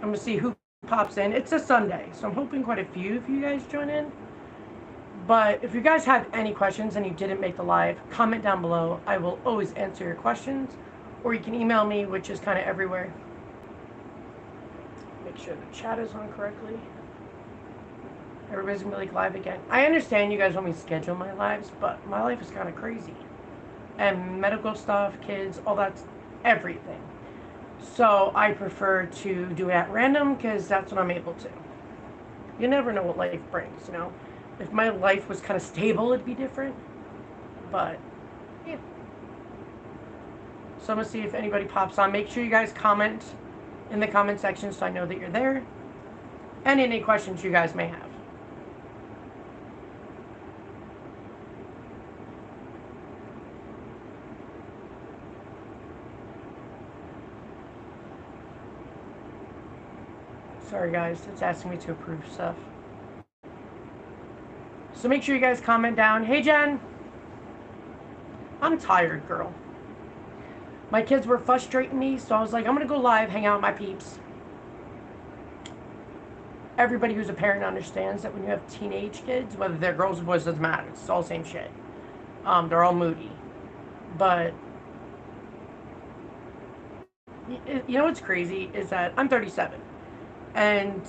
I'm going to see who pops in. It's a Sunday, so I'm hoping quite a few of you guys join in. But if you guys have any questions and you didn't make the live, comment down below. I will always answer your questions. Or you can email me, which is kind of everywhere. Make sure the chat is on correctly. Everybody's going to be like live again. I understand you guys want me to schedule my lives, but my life is kind of crazy. And medical stuff, kids, all that's everything. So I prefer to do it at random because that's what I'm able to. You never know what life brings, you know. If my life was kind of stable, it'd be different. But, yeah. So I'm going to see if anybody pops on. Make sure you guys comment in the comment section so I know that you're there. And any questions you guys may have. Sorry guys, it's asking me to approve stuff. So make sure you guys comment down. Hey Jen! I'm tired, girl. My kids were frustrating me, so I was like, I'm gonna go live, hang out with my peeps. Everybody who's a parent understands that when you have teenage kids, whether they're girls or boys, doesn't matter. It's all the same shit. They're all moody. But you know what's crazy is that I'm 37. And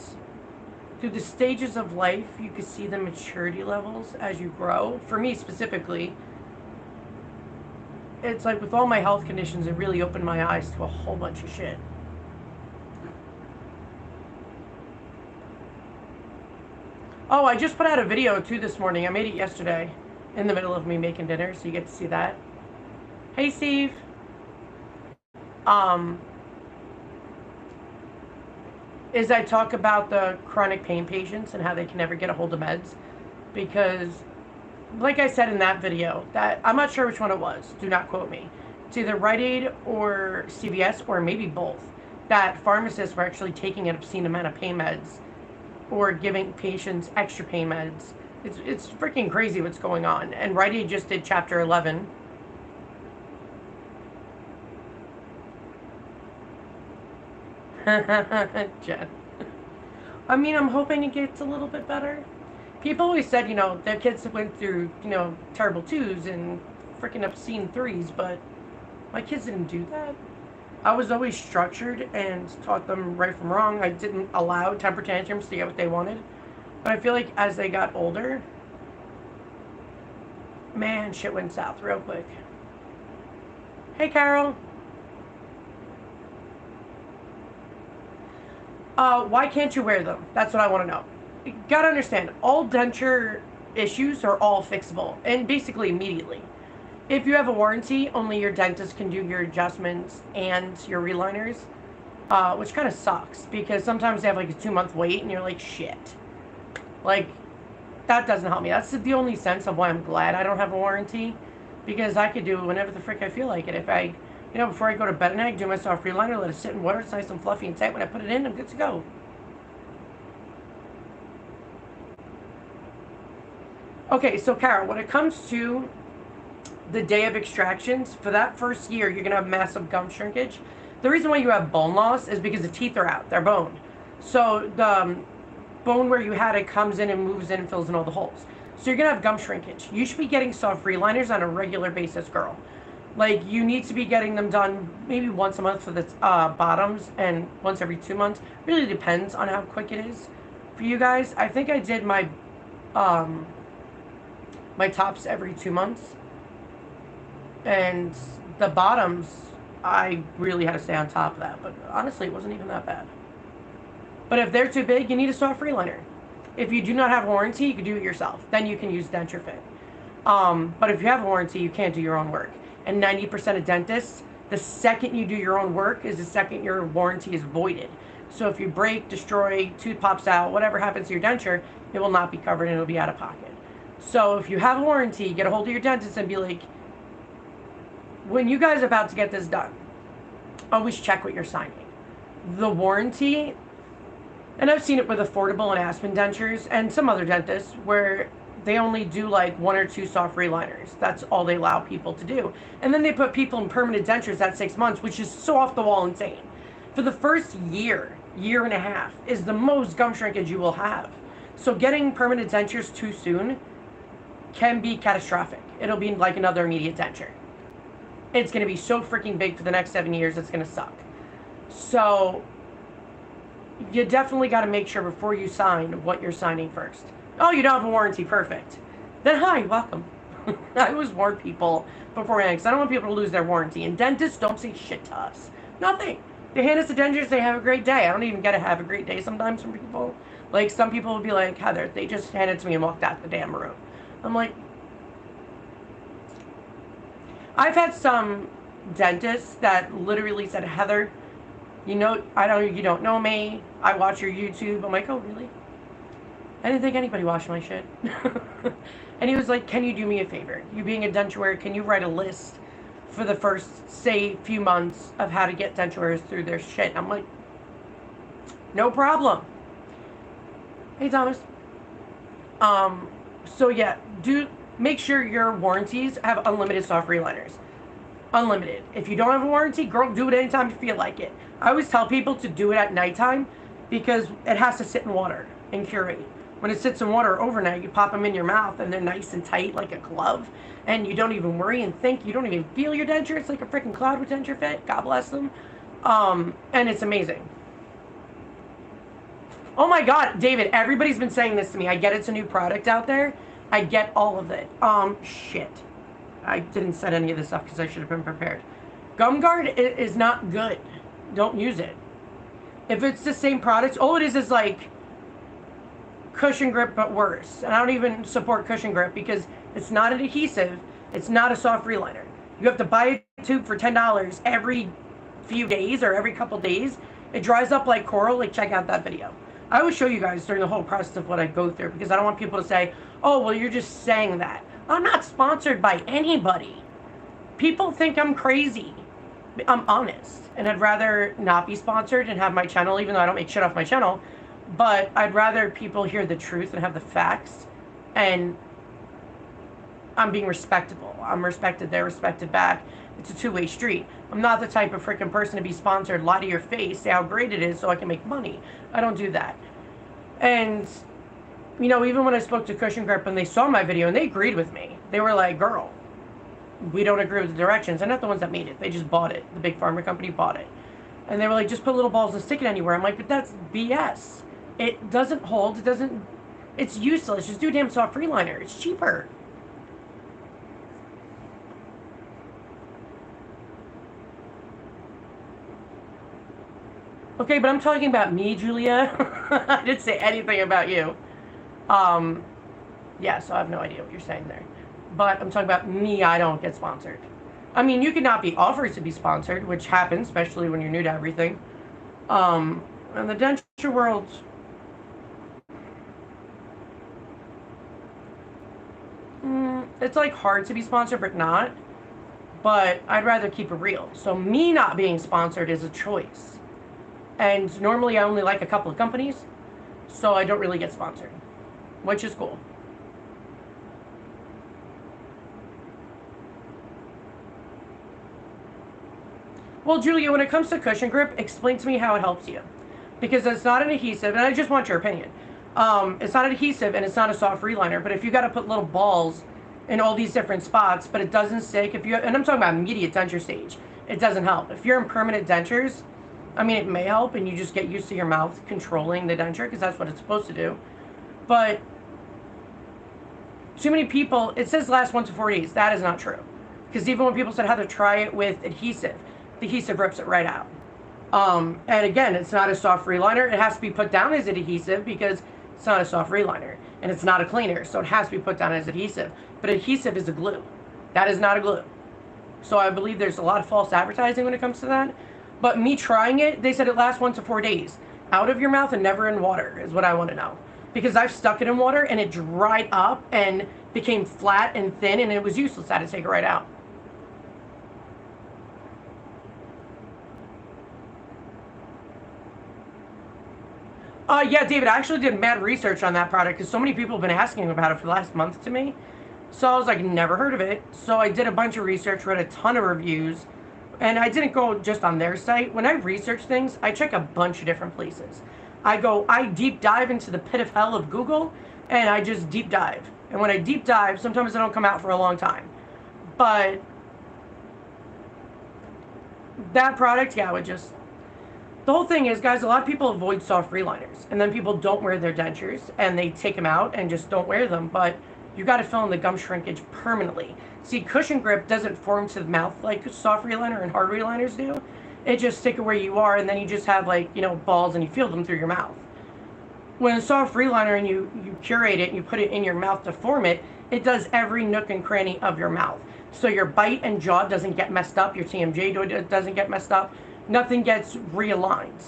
through the stages of life, you can see the maturity levels as you grow. For me specifically, it's like with all my health conditions, it really opened my eyes to a whole bunch of shit. Oh, I just put out a video too this morning. I made it yesterday in the middle of me making dinner, so you get to see that. Hey, Steve. Is I talk about the chronic pain patients and how they can never get a hold of meds. Because, like I said in that video, that I'm not sure which one it was. Do not quote me. It's either Rite Aid or CVS or maybe both. That pharmacists were actually taking an obscene amount of pain meds or giving patients extra pain meds. It's freaking crazy what's going on. And Rite Aid just did Chapter 11. Jen. I mean, I'm hoping it gets a little bit better. People always said, you know, their kids went through, you know, terrible 2s and freaking obscene 3s, but my kids didn't do that. I was always structured and taught them right from wrong. I didn't allow temper tantrums to get what they wanted. But I feel like as they got older, man, shit went south real quick. Hey, Carol. Why can't you wear them? That's what I want to know. You gotta understand, all denture issues are all fixable, and basically immediately. If you have a warranty, only your dentist can do your adjustments and your reliners, which kind of sucks, because sometimes they have like a 2-month wait, and you're like, shit. Like, that doesn't help me. That's the only sense of why I'm glad I don't have a warranty, because I could do it whenever the frick I feel like it. If I... You know, before I go to bed at night, do my soft reliner, let it sit in water, it's nice and fluffy and tight. When I put it in, I'm good to go. Okay, so Carol, when it comes to the day of extractions, for that first year, you're going to have massive gum shrinkage. The reason why you have bone loss is because the teeth are out. They're bone. So the bone where you had it comes in and moves in and fills in all the holes. So you're going to have gum shrinkage. You should be getting soft reliners on a regular basis, girl. Like, you need to be getting them done maybe once a month for the bottoms and once every 2 months. Really depends on how quick it is for you guys. I think I did my my tops every 2 months. And the bottoms, I really had to stay on top of that. But honestly, it wasn't even that bad. But if they're too big, you need a soft reliner. If you do not have a warranty, you can do it yourself. Then you can use Denture Fit. But if you have a warranty, you can't do your own work. And 90% of dentists, the second you do your own work is the second your warranty is voided. So if you break, destroy, tooth pops out, whatever happens to your denture, it will not be covered and it'll be out of pocket. So if you have a warranty, get a hold of your dentist and be like, when you guys are about to get this done, always check what you're signing. The warranty, and I've seen it with Affordable and Aspen dentures and some other dentists where they only do like 1 or 2 soft reliners. That's all they allow people to do. And then they put people in permanent dentures at 6 months, which is so off the wall insane. For the first year, year and a half is the most gum shrinkage you will have. So getting permanent dentures too soon can be catastrophic. It'll be like another immediate denture. It's going to be so freaking big for the next 7 years, it's going to suck. So you definitely got to make sure before you sign what you're signing first. Oh, you don't have a warranty, perfect. Then hi, welcome. I always warn people beforehand because I don't want people to lose their warranty. And dentists don't say shit to us. Nothing. They hand us the dentures, they have a great day. I don't even get to have a great day sometimes from people. Like, some people will be like, Heather, they just handed it to me and walked out the damn room. I'm like, I've had some dentists that literally said, Heather, you know, you don't know me. I watch your YouTube. I'm like, oh, really? I didn't think anybody watched my shit. And he was like, can you do me a favor? You being a dentures, can you write a list for the first, say, few months of how to get dentures through their shit? I'm like, no problem. Hey, Thomas. So yeah, make sure your warranties have unlimited soft reliners. Unlimited. If you don't have a warranty, girl, do it anytime you feel like it. I always tell people to do it at nighttime because it has to sit in water and curate. When it sits in water overnight, you pop them in your mouth and they're nice and tight like a glove, and you don't even worry and think. You don't even feel your denture. It's like a freaking cloud with denture fit. God bless them. And it's amazing. Oh my God, David, everybody's been saying this to me. I get it's a new product out there. I get all of it. Shit. I didn't set any of this up because I should have been prepared. Gum Guard is not good. Don't use it. If it's the same product, all it is like cushion grip but worse. And I don't even support cushion grip because it's not an adhesive. It's not a soft reliner. You have to buy a tube for $10 every few days or every couple days. It dries up like coral. Like, check out that video. I always show you guys during the whole process of what I go through because I don't want people to say, oh, well, you're just saying that. I'm not sponsored by anybody. People think I'm crazy. I'm honest. And I'd rather not be sponsored and have my channel, even though I don't make shit off my channel. But I'd rather people hear the truth and have the facts. And I'm being respectable. I'm respected. They're respected back. It's a two-way street. I'm not the type of freaking person to be sponsored, lie to your face, say how great it is so I can make money. I don't do that. And, you know, even when I spoke to Cushion Grip and they saw my video and they agreed with me, they were like, girl, we don't agree with the directions. They're not the ones that made it. They just bought it. The big pharma company bought it. And they were like, just put little balls and stick it anywhere. I'm like, but that's BS. It doesn't hold. It doesn't, it's useless. Just do a damn soft reliner. It's cheaper. Okay, but I'm talking about me, Julia. I didn't say anything about you. Yeah, so I have no idea what you're saying there. But I'm talking about me, I don't get sponsored. I mean, you could not be offered to be sponsored, which happens, especially when you're new to everything. And the denture world, it's like hard to be sponsored, but not. But I'd rather keep it real. So me not being sponsored is a choice. And normally I only like a couple of companies, so I don't really get sponsored, which is cool. Well, Julia, when it comes to cushion grip, explain to me how it helps you. Because it's not an adhesive, and I just want your opinion. It's not an adhesive, and it's not a soft reliner, but if you got to put little balls in all these different spots, but it doesn't stick, if you, and I'm talking about immediate denture stage, it doesn't help. If you're in permanent dentures, I mean, it may help, and you just get used to your mouth controlling the denture, because that's what it's supposed to do. But too many people, it says last 1 to 4 days. That is not true. Because even when people said how to try it with adhesive, the adhesive rips it right out. And again, it's not a soft reliner. It has to be put down as an adhesive because it's not a soft reliner. And it's not a cleaner, so it has to be put down as adhesive. But adhesive is a glue. That is not a glue. So I believe there's a lot of false advertising when it comes to that. But me trying it, they said it lasts 1 to 4 days. Out of your mouth and never in water is what I want to know. Because I've stuck it in water and it dried up and became flat and thin and it was useless. I had to take it right out. Yeah, David, I actually did mad research on that product because so many people have been asking about it for the last month to me. So I was like, never heard of it. So I did a bunch of research, read a ton of reviews, And I didn't go just on their site. When I research things, I check a bunch of different places. I deep dive into the pit of hell of Google, and I just deep dive. And when I deep dive, sometimes I don't come out for a long time. But that product, yeah, would just... The whole thing is, guys, a lot of people avoid soft reliners, and then people don't wear their dentures, and they take them out and just don't wear them. But you got to fill in the gum shrinkage permanently. See, cushion grip doesn't form to the mouth like soft reliner and hard reliners do. It just stick it where you are, and then you just have, like, you know, balls, and you feel them through your mouth. When a soft reliner and you curate it and you put it in your mouth to form it, it does every nook and cranny of your mouth. So your bite and jaw doesn't get messed up, your TMJ doesn't get messed up, nothing gets realigned.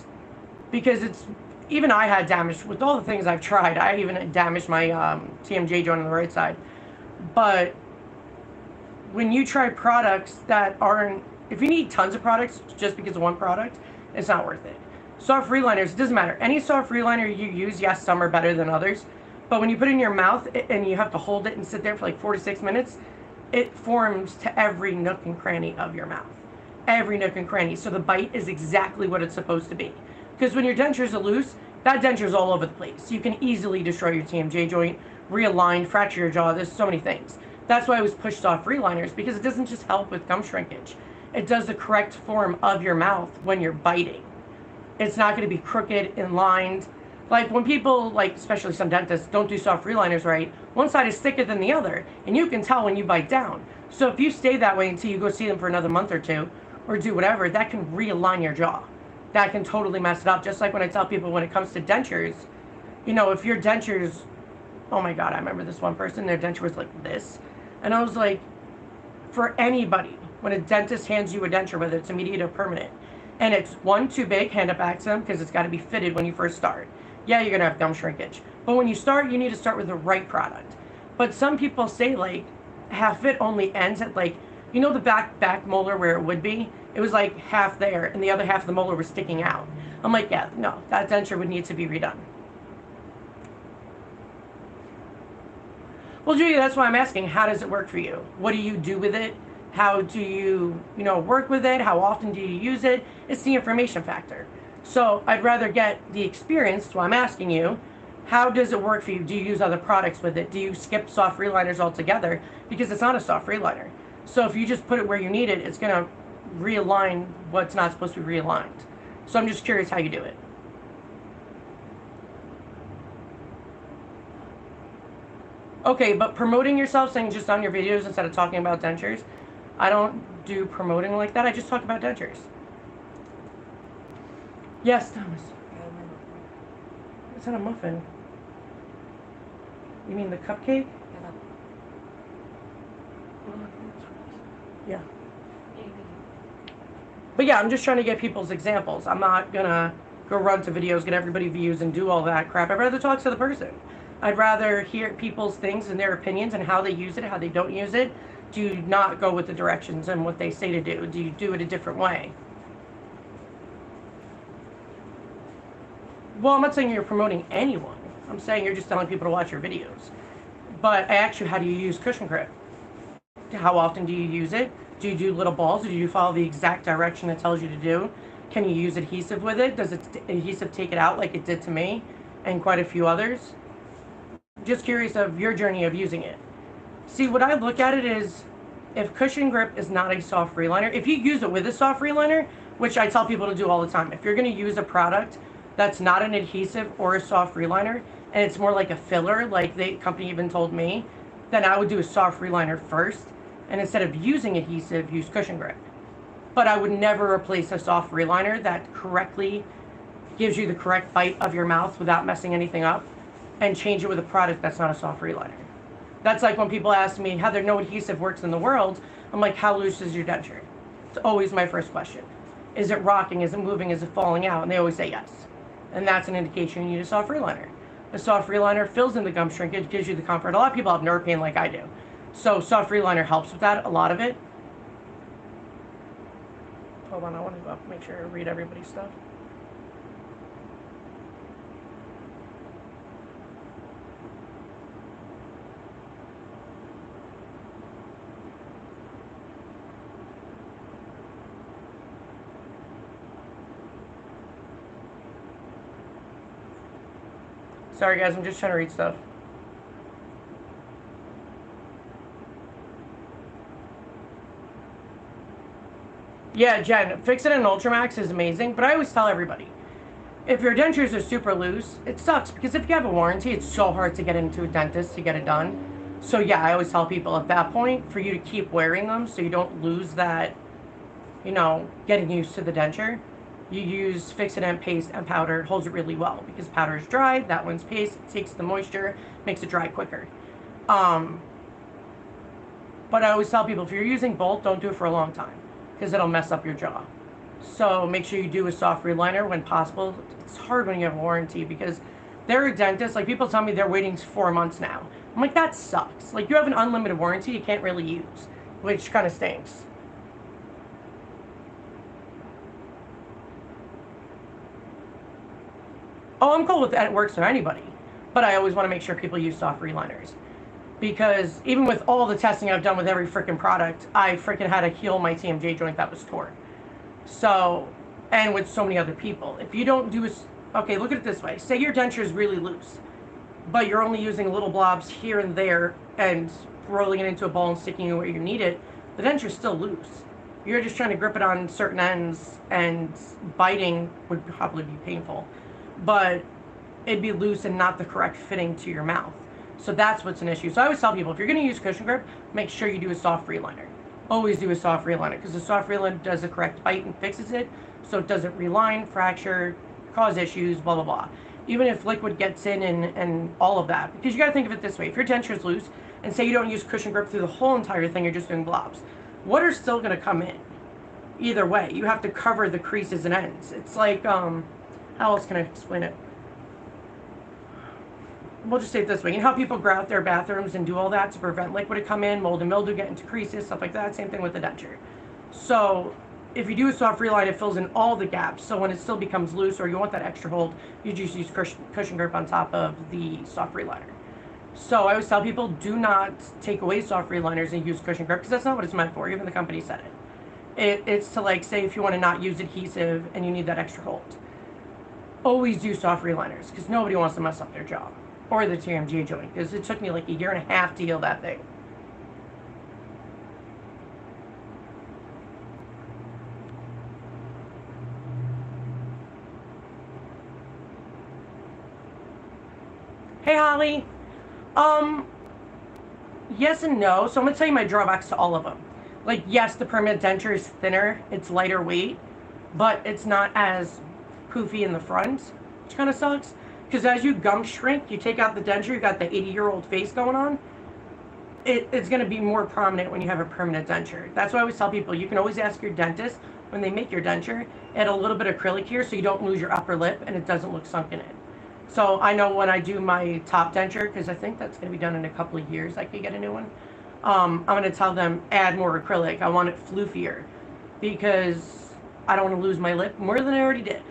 Because it's, even I had damage with all the things I've tried. I even damaged my TMJ joint on the right side. But when you try products that aren't, if you need tons of products just because of one product, it's not worth it. Soft reliners, it doesn't matter. Any soft reliner you use, yes, some are better than others. But when you put it in your mouth and you have to hold it and sit there for like 4 to 6 minutes, it forms to every nook and cranny of your mouth. Every nook and cranny. So the bite is exactly what it's supposed to be. Because when your dentures are loose, that denture is all over the place. You can easily destroy your TMJ joint, realign, fracture your jaw. There's so many things. That's why I was pushed off reliners, because it doesn't just help with gum shrinkage. It does the correct form of your mouth when you're biting. It's not going to be crooked and lined. Like when people, like especially some dentists, don't do soft reliners right, one side is thicker than the other, and you can tell when you bite down. So if you stay that way until you go see them for another month or two, or do whatever, that can realign your jaw. That can totally mess it up. Just like when I tell people when it comes to dentures, you know, if your dentures, oh my God, I remember this one person, their denture was like this. And I was like, for anybody, when a dentist hands you a denture, whether it's immediate or permanent, and it's one, too big, hand it back to them, because it's got to be fitted when you first start. Yeah, you're going to have gum shrinkage. But when you start, you need to start with the right product. But some people say, like, half fit only ends at, like, you know the back molar where it would be? It was, like, half there, and the other half of the molar was sticking out. I'm like, yeah, no, that denture would need to be redone. Well, Julia, that's why I'm asking, how does it work for you? What do you do with it? How do you work with it? How often do you use it? It's the information factor. So I'd rather get the experience, so I'm asking you, how does it work for you? Do you use other products with it? Do you skip soft reliners altogether? Because it's not a soft reliner. So if you just put it where you need it, it's going to realign what's not supposed to be realigned. So I'm just curious how you do it. Okay, but promoting yourself, saying just on your videos instead of talking about dentures, I don't do promoting like that. I just talk about dentures. Yes, Thomas. Is that a muffin? You mean the cupcake? Yeah. But yeah, I'm just trying to get people's examples. I'm not gonna go run to videos, get everybody views, and do all that crap. I'd rather talk to the person. I'd rather hear people's things and their opinions and how they use it, how they don't use it. Do not go with the directions and what they say to do. Do you do it a different way? Well, I'm not saying you're promoting anyone. I'm saying you're just telling people to watch your videos. But I asked you, how do you use cushion grip? How often do you use it? Do you do little balls? Do you follow the exact direction it tells you to do? Can you use adhesive with it? Does adhesive take it out like it did to me and quite a few others? Just curious of your journey of using it. See, what I look at it is, if cushion grip is not a soft reliner, if you use it with a soft reliner, which I tell people to do all the time, if you're going to use a product that's not an adhesive or a soft reliner, and it's more like a filler, like the company even told me, then I would do a soft reliner first, and instead of using adhesive, use cushion grip. But I would never replace a soft reliner that correctly gives you the correct bite of your mouth without messing anything up, and change it with a product that's not a soft reliner. That's like when people ask me, how there no adhesive works in the world, I'm like, how loose is your denture? It's always my first question. Is it rocking? Is it moving? Is it falling out? And they always say yes. And that's an indication you need a soft reliner. A soft reliner fills in the gum shrinkage, gives you the comfort. A lot of people have nerve pain like I do. So soft reliner helps with that, a lot of it. Hold on, I want to go up, make sure I read everybody's stuff. Sorry guys, I'm just trying to read stuff. Yeah, Jen, Fix-It and Ultramax is amazing, but I always tell everybody, if your dentures are super loose, it sucks, because if you have a warranty, it's so hard to get into a dentist to get it done. So yeah, I always tell people at that point, for you to keep wearing them so you don't lose that, you know, getting used to the denture, you use Fix-It and paste and powder. It holds it really well, because powder is dry, that one's paste, it takes the moisture, makes it dry quicker. But I always tell people, if you're using both, don't do it for a long time, because it'll mess up your jaw. So make sure you do a soft reliner when possible. It's hard when you have a warranty, because there are dentists, like people tell me they're waiting 4 months now. I'm like, that sucks. Like, you have an unlimited warranty you can't really use, which kind of stinks. Oh, I'm cool with that. It works for anybody. But I always want to make sure people use soft reliners. Because even with all the testing I've done with every freaking product, I freaking had to heal my TMJ joint that was torn. So, and with so many other people, if you don't do okay, look at it this way. Say your denture is really loose, but you're only using little blobs here and there and rolling it into a ball and sticking it where you need it, the denture is still loose. You're just trying to grip it on certain ends, and biting would probably be painful, but it'd be loose and not the correct fitting to your mouth. So that's what's an issue. So I always tell people, if you're going to use cushion grip, make sure you do a soft reliner. Always do a soft reliner, because the soft reliner does the correct bite and fixes it, so it doesn't reline, fracture, cause issues, blah, blah, blah. Even if liquid gets in and all of that. Because you got to think of it this way. If your denture is loose, and say you don't use cushion grip through the whole entire thing, you're just doing blobs, water's still going to come in. Either way, you have to cover the creases and ends. It's like, how else can I explain it? We'll just say it this way. You know how people grout their bathrooms and do all that to prevent liquid to come in, mold and mildew get into creases, stuff like that? Same thing with the denture. So if you do a soft reline, it fills in all the gaps. So when it still becomes loose, or you want that extra hold, you just use cushion grip on top of the soft reliner. So I always tell people, do not take away soft reliners and use cushion grip, because that's not what it's meant for. Even the company said it. It's to, like, say if you want to not use adhesive and you need that extra hold. Always do soft reliners, because nobody wants to mess up their jaw. Or the TMJ joint, because it took me like 1.5 years to heal that thing. Hey Holly. Yes and no. So I'm gonna tell you my drawbacks to all of them. Like, yes, the permanent denture is thinner, it's lighter weight, but it's not as poofy in the front, which kind of sucks. Because as you gum shrink, you take out the denture, you got the 80-year-old face going on. It's going to be more prominent when you have a permanent denture. That's why I always tell people, you can always ask your dentist when they make your denture, add a little bit of acrylic here so you don't lose your upper lip and it doesn't look sunken in. So I know when I do my top denture, because I think that's going to be done in a couple of years, I could get a new one. I'm going to tell them, add more acrylic. I want it floofier, because I don't want to lose my lip more than I already did.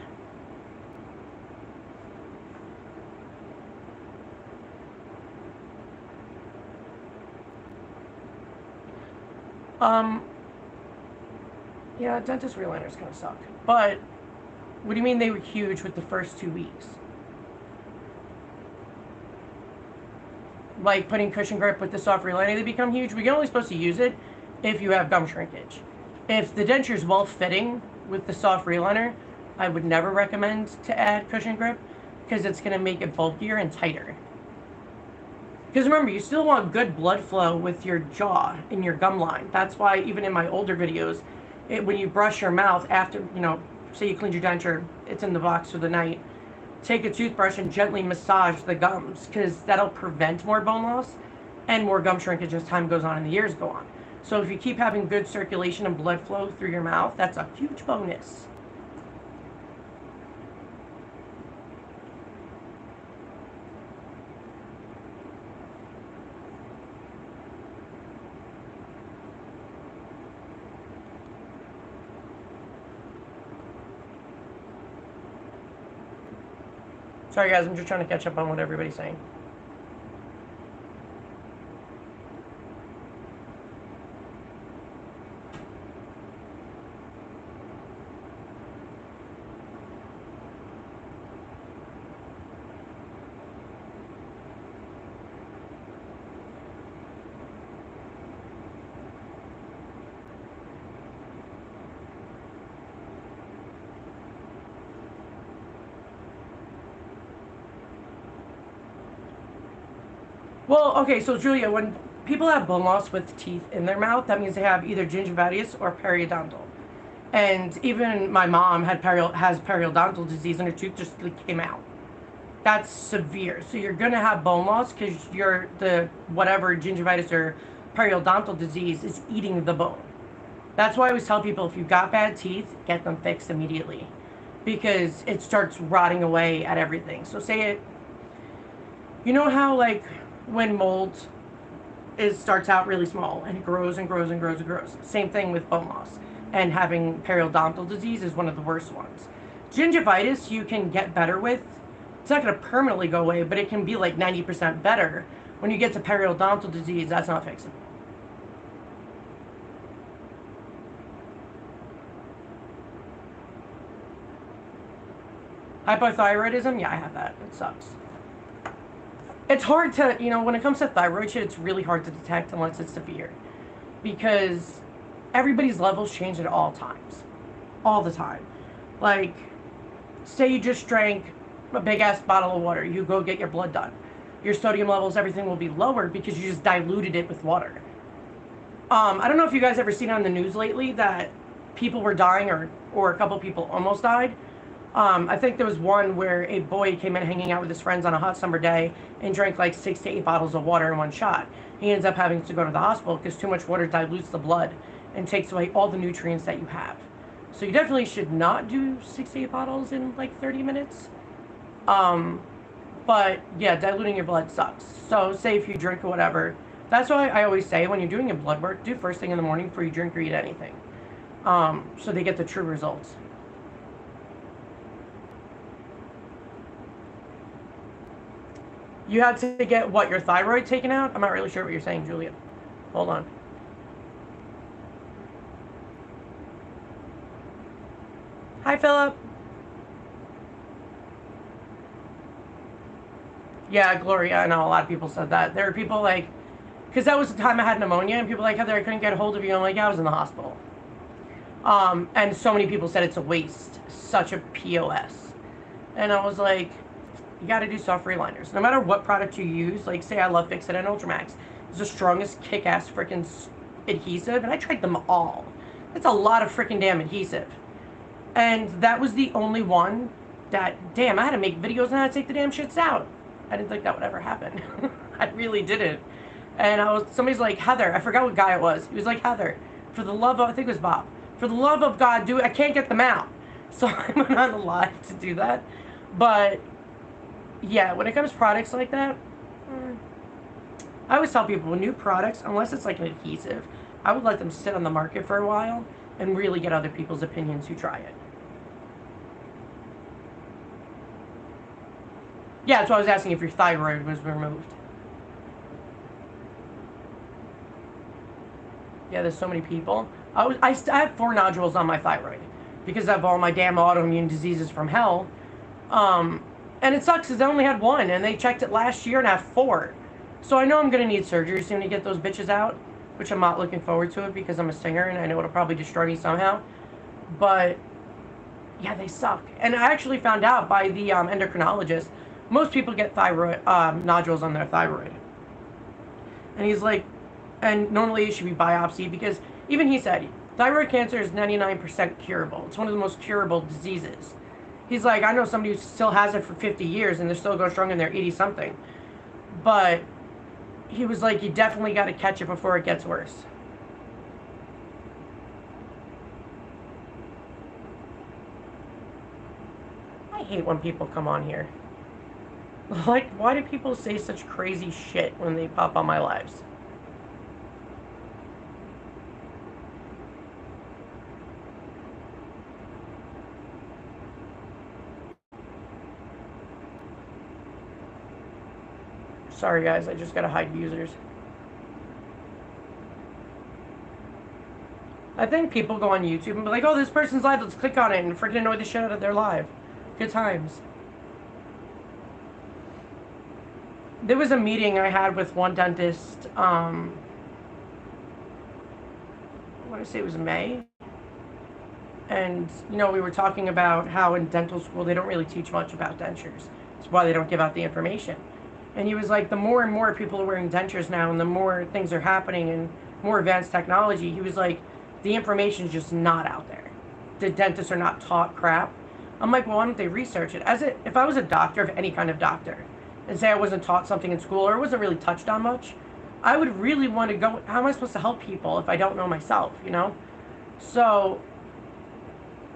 Yeah, dentist reliners kind of suck. But, what do you mean they were huge with the first 2 weeks? Like putting cushion grip with the soft reliner, they become huge. We're only supposed to use it if you have gum shrinkage. If the denture is well fitting with the soft reliner, I would never recommend to add cushion grip, because it's going to make it bulkier and tighter. Because remember, you still want good blood flow with your jaw in your gum line. That's why even in my older videos, when you brush your mouth after, you know, say you cleaned your denture, it's in the box for the night, take a toothbrush and gently massage the gums, because that'll prevent more bone loss and more gum shrinkage as time goes on and the years go on. So if you keep having good circulation and blood flow through your mouth, that's a huge bonus. Sorry guys, I'm just trying to catch up on what everybody's saying. Well, okay, so Julia, when people have bone loss with teeth in their mouth, that means they have either gingivitis or periodontal. And even my mom has periodontal disease and her tooth just came out. That's severe. So you're gonna have bone loss because the whatever gingivitis or periodontal disease is eating the bone. That's why I always tell people if you've got bad teeth, get them fixed immediately because it starts rotting away at everything. So you know how like when mold starts out really small and it grows and grows and grows and grows. Same thing with bone loss. And having periodontal disease is one of the worst ones. Gingivitis you can get better with. It's not going to permanently go away, but it can be like 90% better. When you get to periodontal disease, that's not fixable. Hypothyroidism? Yeah, I have that. It sucks. It's hard to, when it comes to thyroid shit, it's really hard to detect unless it's severe. Because everybody's levels change at all times. All the time. Like, say you just drank a big ass bottle of water. You go get your blood done. Your sodium levels, everything will be lower because you just diluted it with water. I don't know if you guys ever seen on the news lately that people were dying or a couple people almost died. I think there was one where a boy came in hanging out with his friends on a hot summer day and drank like 6 to 8 bottles of water in one shot. He ends up having to go to the hospital because too much water dilutes the blood and takes away all the nutrients that you have. So you definitely should not do 6 to 8 bottles in like 30 minutes. But yeah, diluting your blood sucks. So say if you drink or whatever, that's why I always say when you're doing your blood work, do first thing in the morning before you drink or eat anything. So they get the true results. You had to get what, your thyroid taken out? I'm not really sure what you're saying, Julia. Hold on. Hi, Philip. Yeah, Gloria, I know a lot of people said that. There were people like, because that was the time I had pneumonia, and people like, Heather, I couldn't get a hold of you. I'm like, yeah, I was in the hospital. And so many people said it's a waste, such a POS. And I was like, you got to do soft reliners. No matter what product you use, like say I love Fix-It and Ultramax. It's the strongest kick-ass freaking adhesive, and I tried them all. That's a lot of freaking damn adhesive. And that was the only one that, damn, I had to make videos on how to take the damn shits out. I didn't think that would ever happen. I really didn't. And somebody's like, Heather, I forgot what guy it was. He was like, Heather, for the love of, I think it was Bob, for the love of God, do it. I can't get them out. So I went on the live to do that. But yeah, when it comes to products like that, I always tell people, new products, unless it's like an adhesive, I would let them sit on the market for a while and really get other people's opinions who try it. Yeah, that's why I was asking if your thyroid was removed. Yeah, there's so many people. I have 4 nodules on my thyroid because of all my damn autoimmune diseases from hell. And it sucks because I only had 1, and they checked it last year and I have 4. So I know I'm going to need surgery soon to get those bitches out, which I'm not looking forward to it because I'm a singer and I know it'll probably destroy me somehow. But yeah, they suck. And I actually found out by the endocrinologist, most people get thyroid nodules on their thyroid. And he's like, and normally it should be biopsy because even he said thyroid cancer is 99% curable. It's one of the most curable diseases. He's like, I know somebody who still has it for 50 years and they're still going strong and they're 80 something. But he was like, you definitely got to catch it before it gets worse. I hate when people come on here. Like, why do people say such crazy shit when they pop on my lives? Sorry guys, I just gotta hide users. I think people go on YouTube and be like, oh, this person's live, let's click on it and freaking annoy the shit out of their live. Good times. There was a meeting I had with one dentist, I want to say it was May. And, we were talking about how in dental school they don't really teach much about dentures. That's why they don't give out the information. And he was like, the more and more people are wearing dentures now and the more things are happening and more advanced technology, he was like, the information's just not out there. The dentists are not taught crap. I'm like, well, why don't they research it? If I was a doctor, of any kind of doctor, and say I wasn't taught something in school or it wasn't really touched on much, I would really want to go, how am I supposed to help people if I don't know myself, you know? So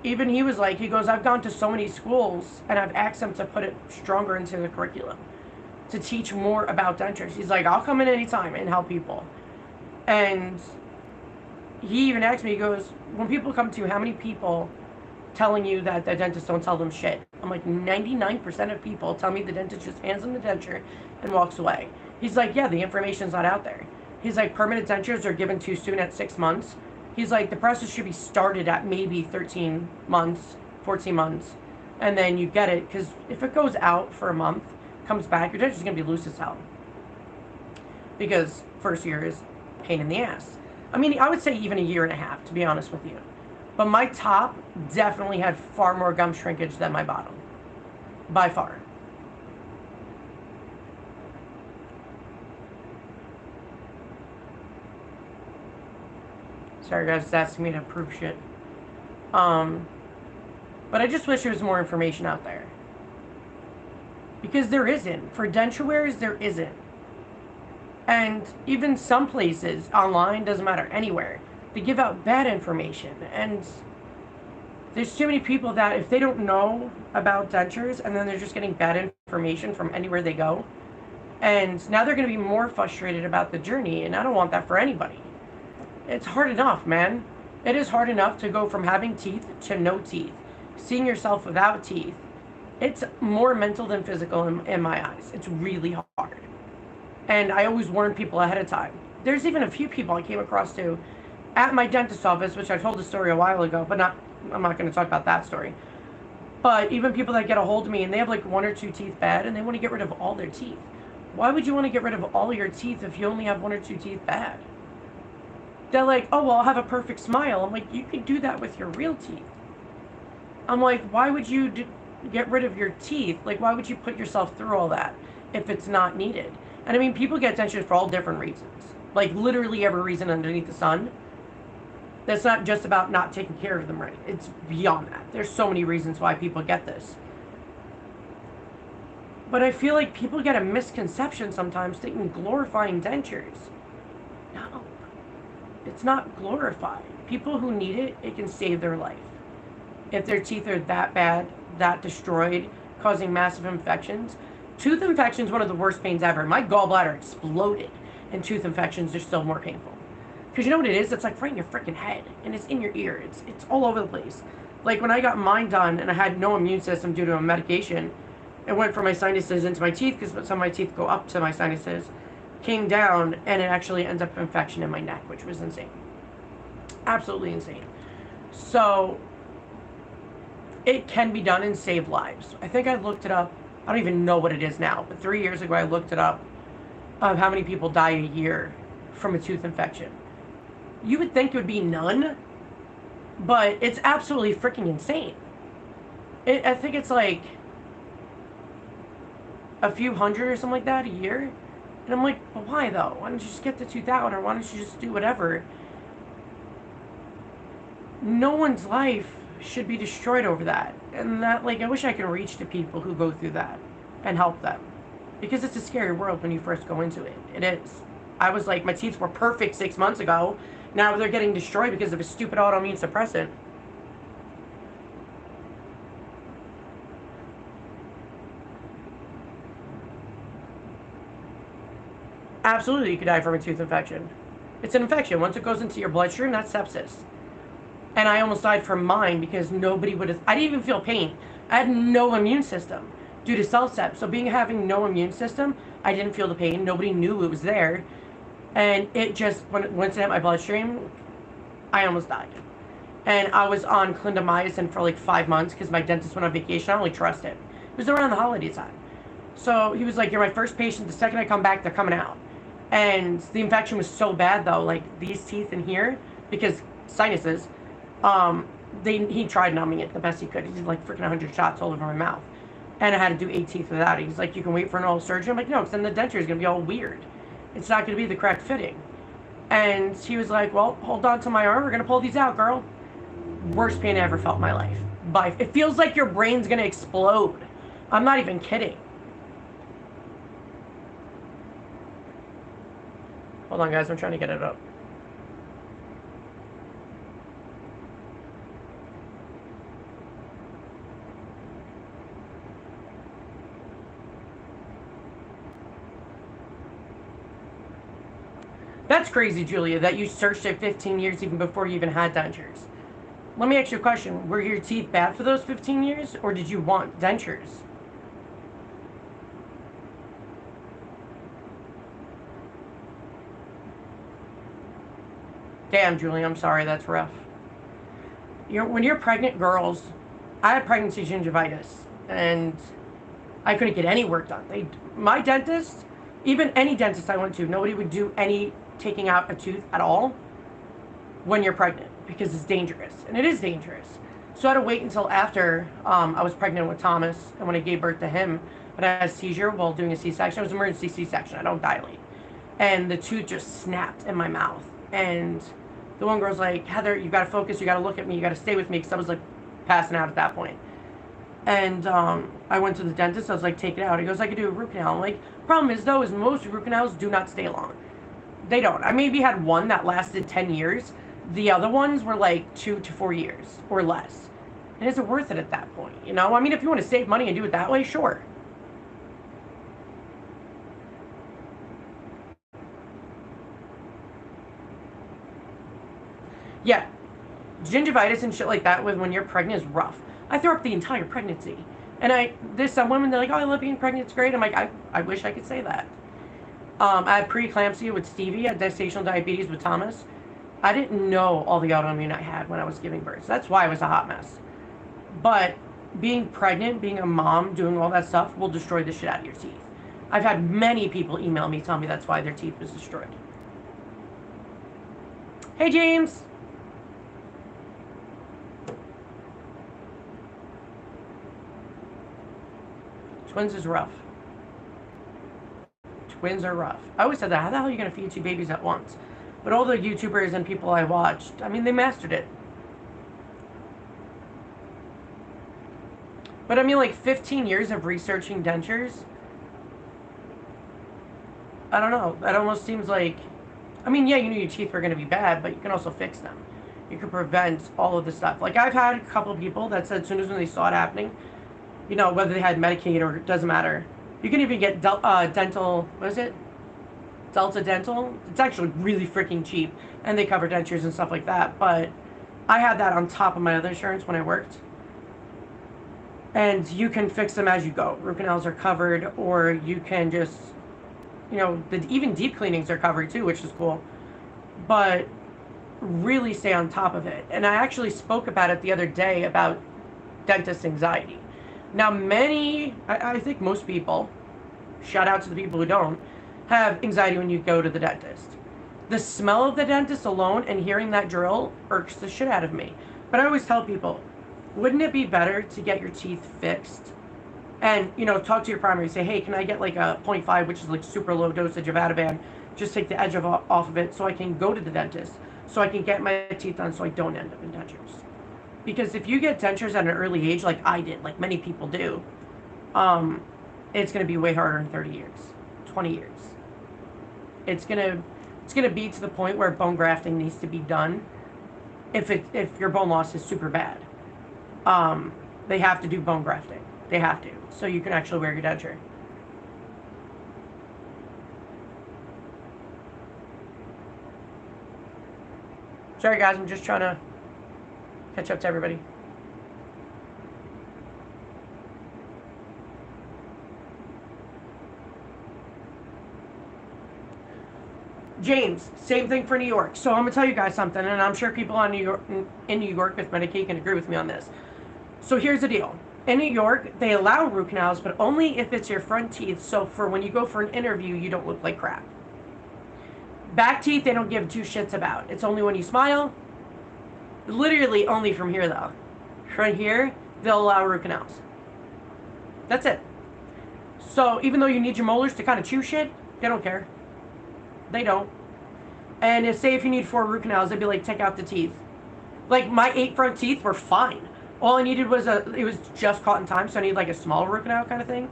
even he was like, he goes, I've gone to so many schools and I've asked them to put it stronger into the curriculum, to teach more about dentures. He's like, I'll come in anytime and help people. And he even asked me, he goes, when people come to you, how many people telling you that the dentist don't tell them shit? I'm like, 99% of people tell me the dentist just hands them the denture and walks away. He's like, yeah, the information's not out there. He's like, permanent dentures are given too soon at 6 months. He's like, the process should be started at maybe 13 months, 14 months, and then you get it. Because if it goes out for a month, comes back, your dentist is going to be loose as hell. Because first year is pain in the ass. I mean, I would say even a year and a half, to be honest with you. But my top definitely had far more gum shrinkage than my bottom. By far. Sorry guys, it's asking me to prove shit. But I just wish there was more information out there. Because there isn't. For denture wearers, there isn't. And even some places, online, doesn't matter, anywhere, they give out bad information. And there's too many people that if they don't know about dentures and then they're just getting bad information from anywhere they go, and now they're going to be more frustrated about the journey, and I don't want that for anybody. It's hard enough, man. It is hard enough to go from having teeth to no teeth. Seeing yourself without teeth. It's more mental than physical in my eyes. It's really hard. And I always warn people ahead of time. There's even a few people I came across to at my dentist's office, which I told the story a while ago, but I'm not going to talk about that story. But even people that get a hold of me and they have like 1 or 2 teeth bad and they want to get rid of all their teeth. Why would you want to get rid of all your teeth if you only have 1 or 2 teeth bad? They're like, oh, well, I'll have a perfect smile. I'm like, you can do that with your real teeth. I'm like, why would you get rid of your teeth? Like, why would you put yourself through all that if it's not needed? And I mean, people get dentures for all different reasons. Like, literally every reason underneath the sun. That's not just about not taking care of them right. It's beyond that. There's so many reasons why people get this. But I feel like people get a misconception sometimes thinking glorifying dentures. No. It's not glorified. People who need it, it can save their life. If their teeth are that bad, that destroyed, causing massive infections. Tooth infection is one of the worst pains ever. My gallbladder exploded, and tooth infections are still more painful. Because you know what it is? It's like right in your freaking head, and it's in your ear. It's all over the place. Like when I got mine done, and I had no immune system due to a medication, it went from my sinuses into my teeth, because some of my teeth go up to my sinuses, came down, and it actually ends up infection in my neck, which was insane. Absolutely insane. So it can be done and save lives. I think I looked it up. I don't even know what it is now, but 3 years ago I looked it up of how many people die a year from a tooth infection. You would think it would be none, but it's absolutely freaking insane. I think it's like a few hundred or something like that a year. And I'm like, but why though? Why don't you just get the tooth out, or why don't you just do whatever? No one's life should be destroyed over that. And that, like, I wish I could reach to people who go through that and help them. Because it's a scary world when you first go into it. It is. I was like, my teeth were perfect 6 months ago. Now they're getting destroyed because of a stupid autoimmune suppressant. Absolutely, you could die from a tooth infection. It's an infection. Once it goes into your bloodstream, that's sepsis. And I almost died from mine because nobody would have... I didn't even feel pain. I had no immune system due to cell sepsis. So having no immune system, I didn't feel the pain. Nobody knew it was there. And it just, once it hit my bloodstream, I almost died. And I was on clindamycin for like 5 months because my dentist went on vacation. I only trust him. It was around the holiday time. So he was like, you're my first patient. The second I come back, they're coming out. And the infection was so bad though, like these teeth in here, because sinuses, he tried numbing it the best he could. He did like freaking 100 shots all over my mouth. And I had to do 8 teeth without it. He's like, you can wait for an oral surgery. I'm like, no, because then the denture is going to be all weird. It's not going to be the correct fitting. And he was like, well, hold on to my arm. We're going to pull these out, girl. Worst pain I ever felt in my life. It feels like your brain's going to explode. I'm not even kidding. Hold on, guys. I'm trying to get it up. That's crazy, Julia, that you searched it 15 years even before you even had dentures. Let me ask you a question. Were your teeth bad for those 15 years, or did you want dentures? Damn, Julia, I'm sorry. That's rough. When you're pregnant, girls, I had pregnancy gingivitis, and I couldn't get any work done. My dentist, even any dentist I went to, nobody would do any taking out a tooth at all when you're pregnant because it's dangerous, and it is dangerous. So I had to wait until after I was pregnant with Thomas, and when I gave birth to him, but I had a seizure while doing a C-section. It was an emergency C-section. I don't dilate, and the tooth just snapped in my mouth. And the one girl's like, Heather, you got to focus. You got to look at me. You got to stay with me, because I was like passing out at that point. And I went to the dentist. I was like, take it out. He goes, I could do a root canal. I'm like, problem is though, is most root canals do not stay long. They don't. I maybe had one that lasted 10 years. The other ones were like 2 to 4 years or less. And is it worth it at that point? You know, I mean, if you want to save money and do it that way, sure. Yeah, gingivitis and shit like that with when you're pregnant is rough. I threw up the entire pregnancy. And there's some women, they're like, oh, I love being pregnant, it's great. I'm like, I wish I could say that. I had preeclampsia with Stevie. I had gestational diabetes with Thomas. I didn't know all the autoimmune I had when I was giving birth. So that's why I was a hot mess. But being pregnant, being a mom, doing all that stuff will destroy the shit out of your teeth. I've had many people email me, tell me that's why their teeth was destroyed. Hey, James. Twins is rough. Twins are rough. I always said that. How the hell are you going to feed 2 babies at once? But all the YouTubers and people I watched, I mean, they mastered it. But I mean, like 15 years of researching dentures. I don't know. That almost seems like, I mean, yeah, you knew your teeth were going to be bad, but you can also fix them. You can prevent all of the stuff. Like I've had a couple of people that said as soon as when they saw it happening, you know, whether they had Medicaid or it doesn't matter. You can even get dental, what is it? Delta Dental. It's actually really freaking cheap, and they cover dentures and stuff like that. But I had that on top of my other insurance when I worked. And you can fix them as you go. Root canals are covered, or you can just, you know, even deep cleanings are covered too, which is cool. But really stay on top of it. And I actually spoke about it the other day about dentist anxiety. Now, I think most people, shout out to the people who don't, have anxiety when you go to the dentist. The smell of the dentist alone and hearing that drill irks the shit out of me. But I always tell people, wouldn't it be better to get your teeth fixed and, you know, talk to your primary, say, hey, can I get like a 0.5, which is like super low dosage of Ativan, just take the edge off of it so I can go to the dentist, so I can get my teeth done so I don't end up in dentures. Because if you get dentures at an early age, like I did, like many people do, it's going to be way harder in 30 years, 20 years. It's going to be to the point where bone grafting needs to be done if your bone loss is super bad. They have to do bone grafting. They have to, so you can actually wear your denture. Sorry guys, I'm just trying to catch up to everybody. James, same thing for New York. So I'm gonna tell you guys something, and I'm sure people in New York with Medicaid can agree with me on this. So here's the deal. In New York, they allow root canals, but only if it's your front teeth. So for when you go for an interview, you don't look like crap. Back teeth, they don't give 2 shits about. It's only when you smile. Literally only from here, though. From here, they'll allow root canals. That's it. So even though you need your molars to kind of chew shit, they don't care. They don't. And say if you need 4 root canals, they'd be like, take out the teeth. Like my 8 front teeth were fine. All I needed was it was just caught in time, so I needed like a small root canal kind of thing.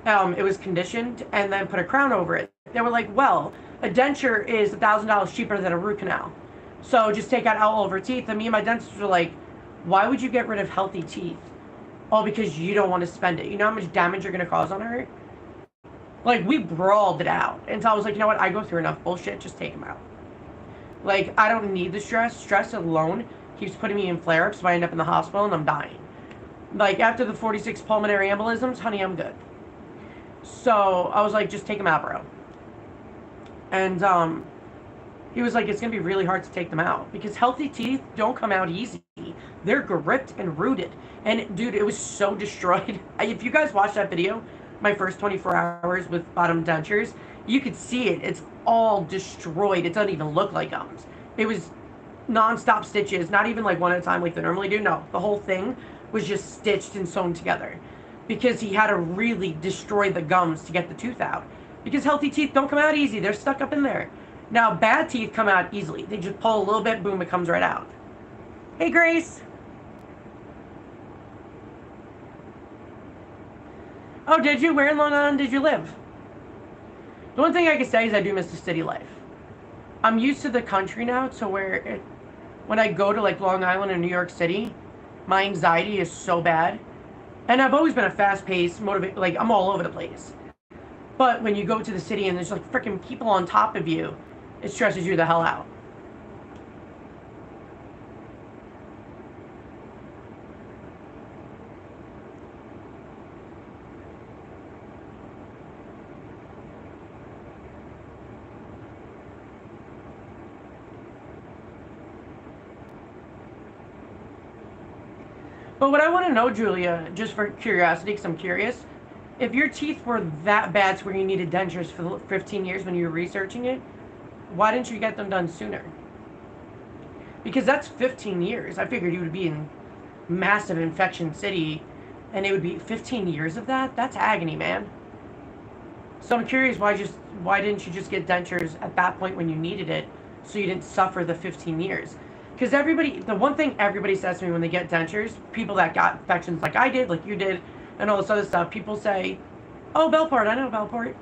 It was conditioned and then put a crown over it. They were like, well, a denture is $1,000 cheaper than a root canal. So just take out all over teeth. And me and my dentist were like, why would you get rid of healthy teeth? All because you don't want to spend it. You know how much damage you're going to cause on her? Like, we brawled it out. Until I was like, you know what? I go through enough bullshit. Just take them out. Like, I don't need the stress. Stress alone keeps putting me in flare-ups, so I end up in the hospital and I'm dying. Like, after the 46 pulmonary embolisms, honey, I'm good. So, I was like, just take them out, bro. And, he was like, it's going to be really hard to take them out. Because healthy teeth don't come out easy. They're gripped and rooted. And, dude, it was so destroyed. If you guys watched that video, my first 24 hours with bottom dentures, you could see it. It's all destroyed. It doesn't even look like gums. It was non-stop stitches, not even like one at a time like they normally do. No, the whole thing was just stitched and sewn together because he had to really destroy the gums to get the tooth out. Because healthy teeth don't come out easy. They're stuck up in there. Now, bad teeth come out easily. They just pull a little bit, boom, it comes right out. Hey, Grace. Oh, did you? Where in Long Island did you live? The one thing I can say is I do miss the city life. I'm used to the country now, to where when I go to like Long Island or New York City, my anxiety is so bad. And I've always been a fast-paced, like I'm all over the place. But when you go to the city and there's like freaking people on top of you, it stresses you the hell out. But what I want to know, Julia, just for curiosity, because I'm curious, if your teeth were that bad to where you needed dentures for 15 years when you were researching it, why didn't you get them done sooner? Because that's 15 years. I figured you would be in massive infection city, and it would be 15 years of that? That's agony, man. So I'm curious, why didn't you just get dentures at that point when you needed it, so you didn't suffer the 15 years? Because the one thing everybody says to me when they get dentures, people that got infections like I did, like you did, and all this other stuff, people say, oh, Bellport, I know Bellport.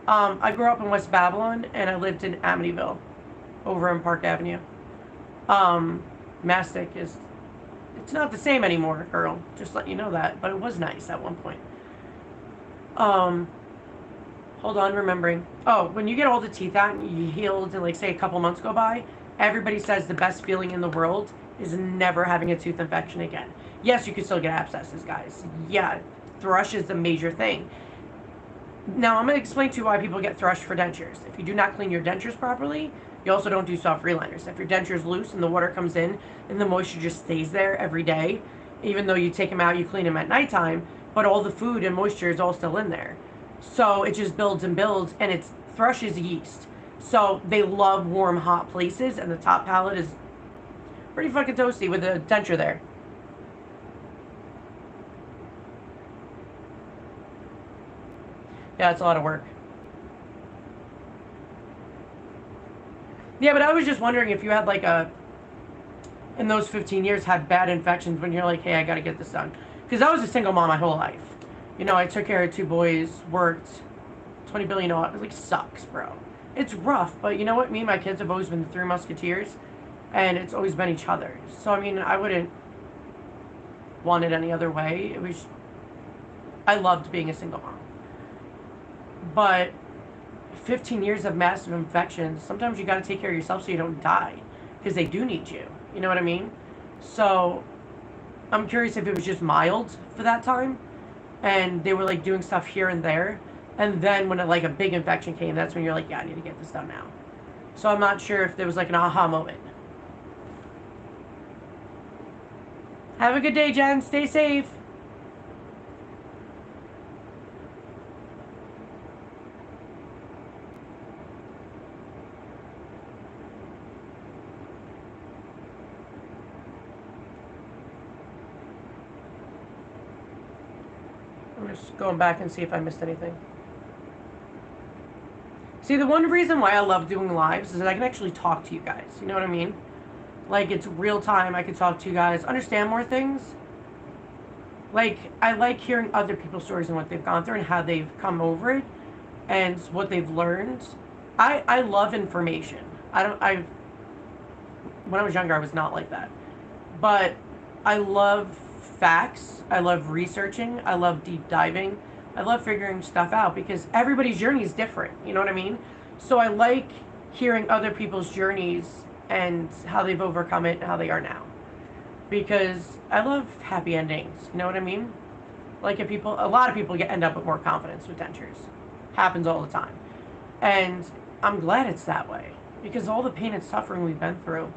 I grew up in West Babylon, and I lived in Amityville, over in Park Avenue. Mastic it's not the same anymore, girl. Just let you know that, but it was nice at one point. Hold on, remembering. Oh, when you get all the teeth out and you healed and like say a couple months go by, everybody says the best feeling in the world is never having a tooth infection again. Yes, you can still get abscesses, guys. Yeah, thrush is the major thing. Now, I'm going to explain to you why people get thrush for dentures. If you do not clean your dentures properly, you also don't do soft reliners. If your denture is loose and the water comes in and the moisture just stays there every day, even though you take them out, you clean them at nighttime, but all the food and moisture is all still in there. So it just builds and builds, and it's thrush is yeast. So they love warm, hot places, and the top palate is pretty fucking toasty with the denture there. Yeah, it's a lot of work. Yeah, but I was just wondering if you had like in those 15 years, had bad infections when you're like, hey, I gotta get this done. Because I was a single mom my whole life. You know, I took care of 2 boys, worked, $20 billion. It like sucks, bro. It's rough, but you know what? Me and my kids have always been the 3 musketeers, and it's always been each other. So, I mean, I wouldn't want it any other way. I loved being a single mom. But 15 years of massive infections, sometimes you gotta take care of yourself so you don't die. Because they do need you. You know what I mean? So, I'm curious if it was just mild for that time, and they were like doing stuff here and there, and then when like a big infection came, that's when you're like, yeah, I need to get this done now. So I'm not sure if there was like an aha moment. Have a good day, Jen. Stay safe. I'm just going back and see if I missed anything. See, the one reason why I love doing lives is that I can actually talk to you guys. You know what I mean? Like, it's real time. I can talk to you guys, understand more things. Like, I like hearing other people's stories and what they've gone through and how they've come over it and what they've learned. I love information. When I was younger, I was not like that. But I love facts. I love researching. I love deep diving. I love figuring stuff out because everybody's journey is different. You know what I mean? So I like hearing other people's journeys and how they've overcome it and how they are now. Because I love happy endings. You know what I mean? Like a lot of people end up with more confidence with dentures. Happens all the time. And I'm glad it's that way. Because all the pain and suffering we've been through,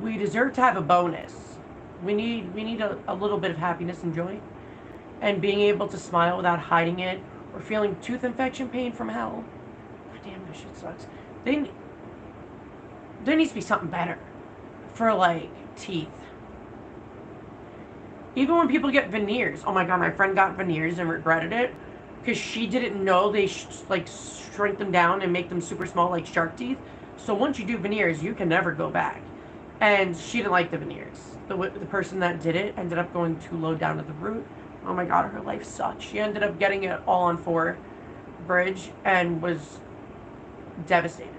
we deserve to have a bonus. We need a little bit of happiness and joy. And being able to smile without hiding it. Or feeling tooth infection pain from hell. God damn, this shit sucks. There needs to be something better. For like teeth. Even when people get veneers. Oh my god, my friend got veneers and regretted it. Because she didn't know they like shrink them down and make them super small like shark teeth. So once you do veneers, you can never go back. And she didn't like the veneers. The person that did it ended up going too low down to the root. Oh my god, her life sucked. She ended up getting it all on 4 bridge and was devastated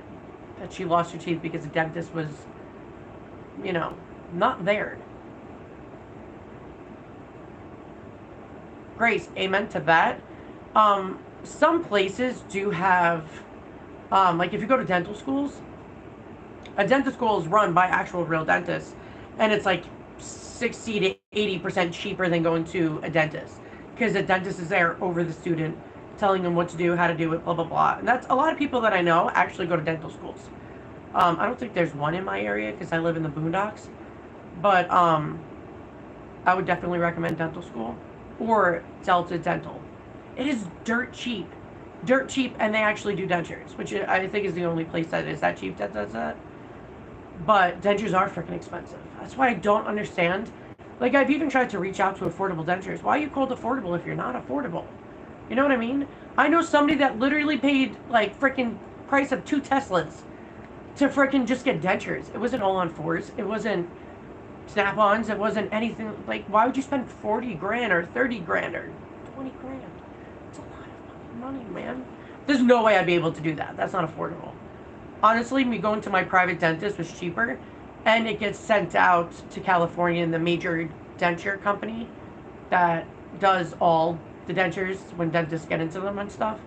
that she lost her teeth because the dentist was, you know, not there. Grace, amen to that. Some places do have, like if you go to dental schools, a dental school is run by actual real dentists, and it's like 60 to 80% cheaper than going to a dentist, because the dentist is there over the student, telling them what to do, how to do it, blah, blah, blah. And that's a lot of people that I know actually go to dental schools. I don't think there's one in my area because I live in the boondocks, but I would definitely recommend dental school or Delta Dental. It is dirt cheap, and they actually do dentures, which I think is the only place that is that cheap that does that. But dentures are freaking expensive. That's why I don't understand. Like, I've even tried to reach out to affordable dentures. Why are you called affordable if you're not affordable? You know what I mean? I know somebody that literally paid, like, freaking price of 2 Teslas to freaking just get dentures. It wasn't all on 4s. It wasn't Snap-ons. It wasn't anything. Like, why would you spend 40 grand or 30 grand or 20 grand? It's a lot of money, man. There's no way I'd be able to do that. That's not affordable. Honestly, me going to my private dentist was cheaper, and it gets sent out to California and the major denture company that does all the dentures when dentists get into them and stuff.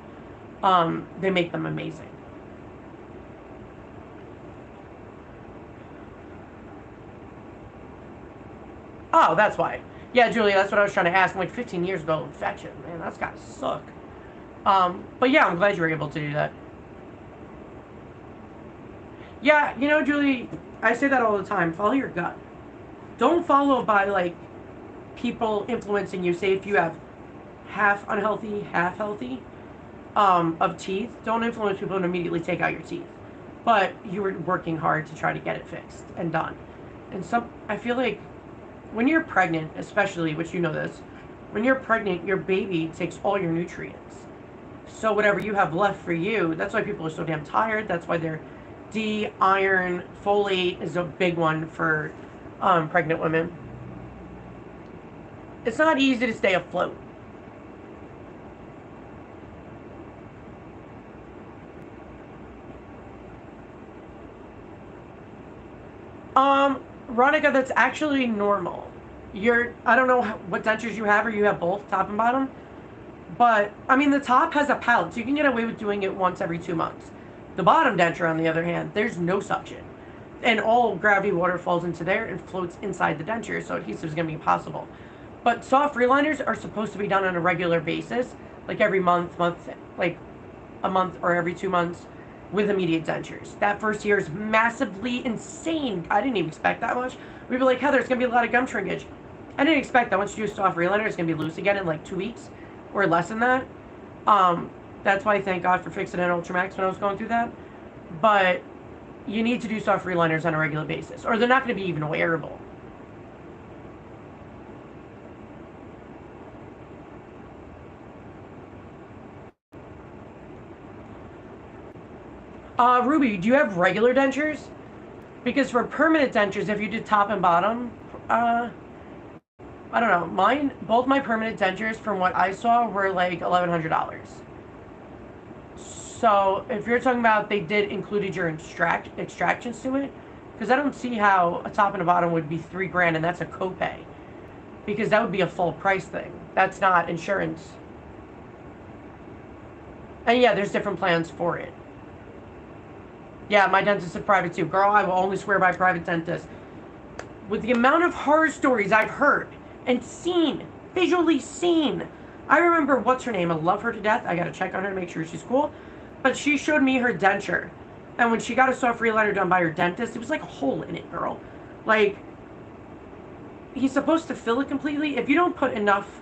They make them amazing. Oh, that's why. Yeah, Julia, that's what I was trying to ask. I'm like, 15 years ago, infection. Man, that's gotta suck. But yeah, I'm glad you were able to do that. Yeah, you know, Julie, I say that all the time. Follow your gut. Don't follow by, like, people influencing you. Say if you have half unhealthy, half healthy of teeth, don't influence people and immediately take out your teeth. But you were working hard to try to get it fixed and done. And I feel like when you're pregnant, especially, which you know this, when you're pregnant, your baby takes all your nutrients. So whatever you have left for you, that's why people are so damn tired. That's why they're D, iron, folate is a big one for pregnant women. It's not easy to stay afloat. Ronica, that's actually normal. I don't know what dentures you have, or you have both, top and bottom. But, I mean, the top has a palate, so you can get away with doing it once every 2 months. The bottom denture, on the other hand, there's no suction. And all gravity water falls into there and floats inside the denture, so adhesive is going to be impossible. But soft reliners are supposed to be done on a regular basis, like every month, like a month or every 2 months, with immediate dentures. That first year is massively insane. I didn't even expect that much. We'd be like, Heather, it's going to be a lot of gum shrinkage. I didn't expect that. Once you do a soft reliner, it's going to be loose again in like 2 weeks or less than that. That's why I thank God for fixing an Ultramax when I was going through that. But you need to do soft reliners on a regular basis, or they're not going to be even wearable. Ruby, do you have regular dentures? Because for permanent dentures, if you did top and bottom, I don't know. Both my permanent dentures, from what I saw, were like $1,100. So if you're talking about they did included your extractions to it, because I don't see how a top and a bottom would be $3,000 and that's a copay, because that would be a full price thing. That's not insurance. And yeah, there's different plans for it. Yeah, my dentist is private too. Girl, I will only swear by private dentists. With the amount of horror stories I've heard and seen, visually seen. I remember, what's her name? I love her to death. I gotta check on her to make sure she's cool. But she showed me her denture. And when she got a soft reliner done by her dentist, it was like a hole in it, girl. Like, he's supposed to fill it completely. If you don't put enough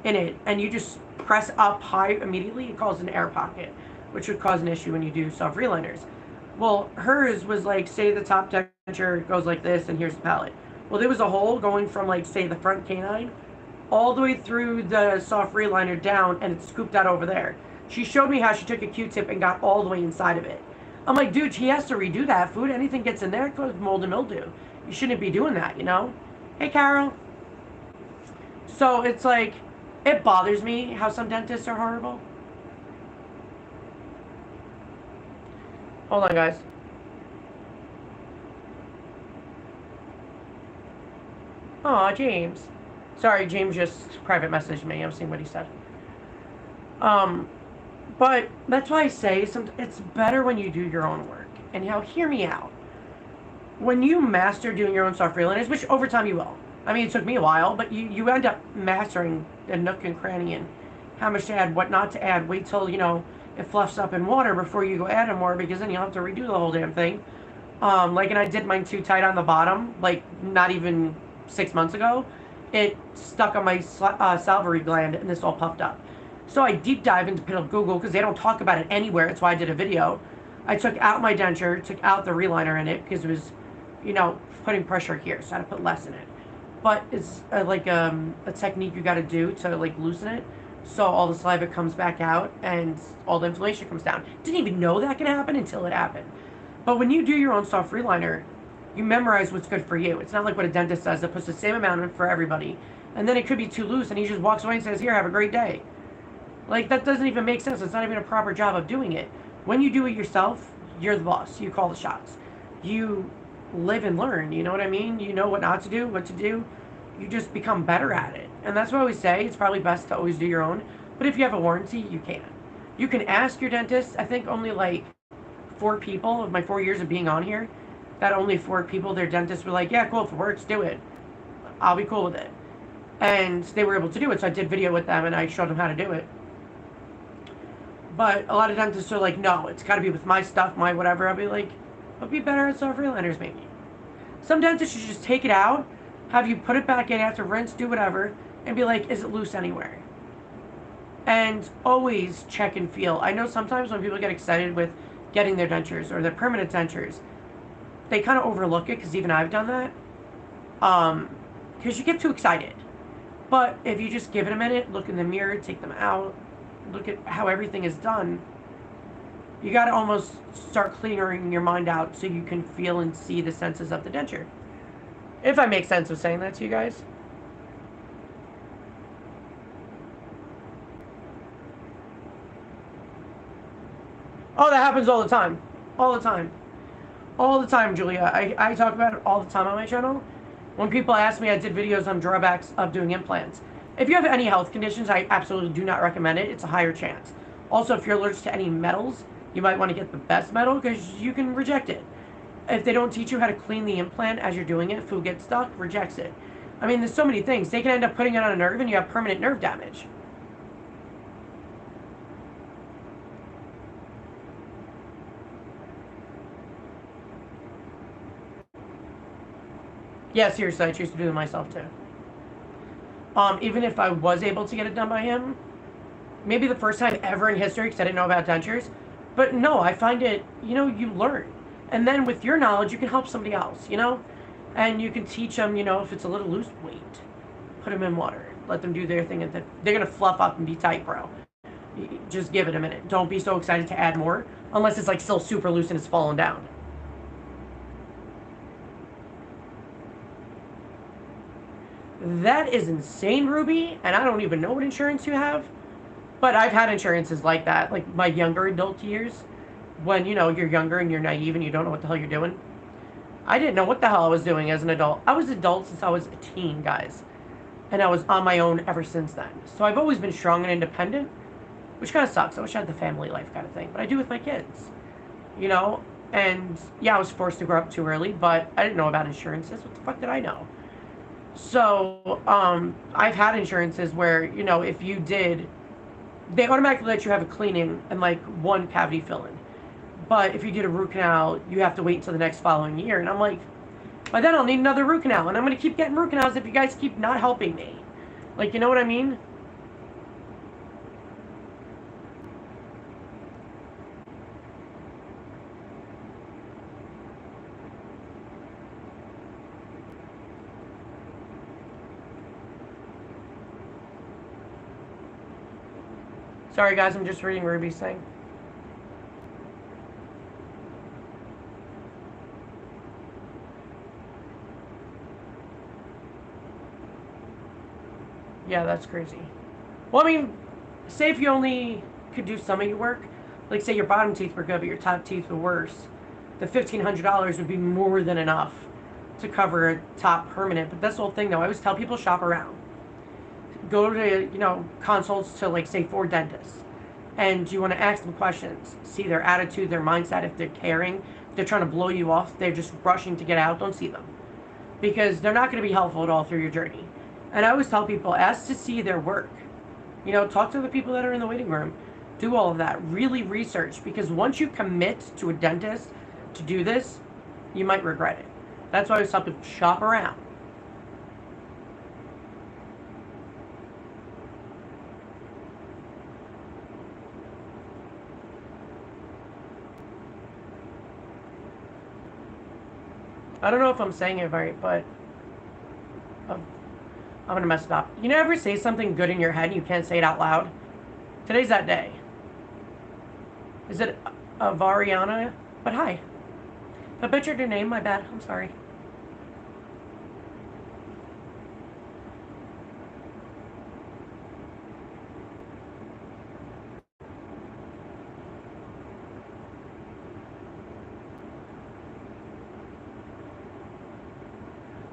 in it and you just press up high immediately, it causes an air pocket, which would cause an issue when you do soft reliners. Well, hers was like, say the top denture goes like this and here's the palate. Well, there was a hole going from, like, say the front canine all the way through the soft reliner down, and it scooped out over there. She showed me how she took a Q-tip and got all the way inside of it. I'm like, dude, she has to redo that food. Anything gets in there, it goes mold and mildew. You shouldn't be doing that, you know? Hey, Carol. So it's like, it bothers me how some dentists are horrible. Hold on, guys. Aw, James. Sorry, James just private messaged me. I'm seeing what he said. But that's why I say it's better when you do your own work. And now, hear me out. When you master doing your own soft reliners, which over time you will. I mean, it took me a while, but you end up mastering the nook and cranny and how much to add, what not to add. Wait till, it fluffs up in water before you go add more, because then you'll have to redo the whole damn thing. And I did mine too tight on the bottom, like not even 6 months ago. It stuck on my salivary gland and this all puffed up. So I deep dive into Google, because they don't talk about it anywhere. That's why I did a video. I took out my denture, took out the reliner in it, because it was, putting pressure here, so I had to put less in it. But it's a technique you got to do to loosen it, so all the saliva comes back out and all the inflammation comes down. Didn't even know that can happen until it happened. But when you do your own soft reliner, you memorize what's good for you. It's not like what a dentist does that puts the same amount in for everybody, and then it could be too loose and he just walks away and says, here, have a great day. That doesn't even make sense. It's not even a proper job of doing it. When you do it yourself, you're the boss. You call the shots. You live and learn, you know what I mean? You know what not to do, what to do. You just become better at it. And that's what I always say. It's probably best to always do your own. But if you have a warranty, you can. You can ask your dentist. I think only 4 people of my 4 years of being on here, that only 4 people, their dentists were like, yeah, cool, if it works, do it. I'll be cool with it. And they were able to do it, so I did video with them and I showed them how to do it. But a lot of dentists are like, no, it's got to be with my stuff, my whatever. I'll be like, I'll be better at soft reliners maybe. Some dentists should just take it out, have you put it back in after rinse, do whatever, and be like, is it loose anywhere? And always check and feel. I know sometimes when people get excited with getting their dentures or their permanent dentures, they kind of overlook it, because even I've done that. Because you get too excited. But if you just give it a minute, look in the mirror, take them out, look at how everything is done, you got to almost start clearing your mind out so you can feel and see the senses of the denture. If I make sense of saying that to you guys. Oh, that happens all the time. All the time. All the time, Julia. I talk about it all the time on my channel. When people ask me, I did videos on drawbacks of doing implants. If you have any health conditions, I absolutely do not recommend it. It's a higher chance. Also, if you're allergic to any metals, you might want to get the best metal, because you can reject it. If they don't teach you how to clean the implant as you're doing it, food gets stuck, rejects it. I mean, there's so many things. They can end up putting it on a nerve and you have permanent nerve damage. Yeah, seriously, I choose to do it myself too. Even if I was able to get it done by him, maybe the first time ever in history, because I didn't know about dentures. But no, I find it, you learn. And then with your knowledge, you can help somebody else, And you can teach them, if it's a little loose, wait. Put them in water. Let them do their thing. And they're going to fluff up and be tight, bro. Just give it a minute. Don't be so excited to add more unless it's like still super loose and it's falling down. That is insane, Ruby, and I don't even know what insurance you have. But I've had insurances like that, like my younger adult years, when, you know, you're younger and you're naive and you don't know what the hell you're doing. I didn't know what the hell I was doing as an adult. I was adult since I was a teen, guys. And I was on my own ever since then. So I've always been strong and independent, which kind of sucks. I wish I had the family life kind of thing, but I do with my kids, you know? And yeah, I was forced to grow up too early, but I didn't know about insurances. What the fuck did I know? So, I've had insurances where, you know, if you did, they automatically let you have a cleaning and like one cavity fill in. But if you did a root canal, you have to wait until the next following year. And I'm like, by then I'll need another root canal. And I'm going to keep getting root canals if you guys keep not helping me. Like, you know what I mean? Sorry, guys, I'm just reading Ruby's thing. Yeah, that's crazy. Well, I mean, say if you only could do some of your work, like say your bottom teeth were good, but your top teeth were worse, the $1,500 would be more than enough to cover a top permanent. But that's the whole thing, though. I always tell people shop around. Go to, you know, consults to, like, say, 4 dentists. And you want to ask them questions. See their attitude, their mindset, if they're caring. If they're trying to blow you off, they're just rushing to get out, don't see them. Because they're not going to be helpful at all through your journey. And I always tell people, ask to see their work. You know, talk to the people that are in the waiting room. Do all of that. Really research. Because once you commit to a dentist to do this, you might regret it. That's why I always tell people, shop around. I don't know if I'm saying it right, but I'm going to mess it up. You never say something good in your head and you can't say it out loud? Today's that day. Is it Variana? But hi. I butchered your name, my bad. I'm sorry.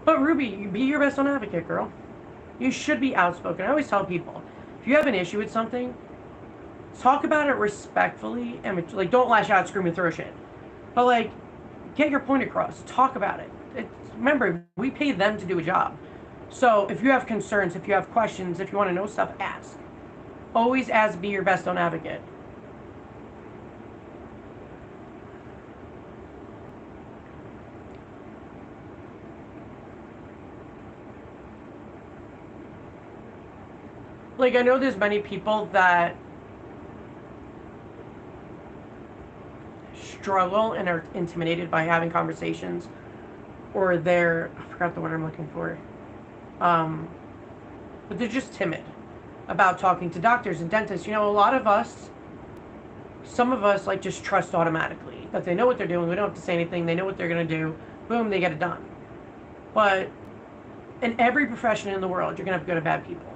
But Ruby, be your best own advocate, girl. You should be outspoken. I always tell people, if you have an issue with something, talk about it respectfully and like don't lash out, scream, and throw shit. But like, get your point across. Talk about it. Remember, we pay them to do a job. So if you have concerns, if you have questions, if you want to know stuff, ask. Always ask. Be your best own advocate. Like, I know there's many people that struggle and are intimidated by having conversations, or they're, I forgot the word I'm looking for, but they're just timid about talking to doctors and dentists. You know, a lot of us, some of us, like, just trust automatically that they know what they're doing. We don't have to say anything. They know what they're going to do. Boom, they get it done. But in every profession in the world, you're going to have good and bad people.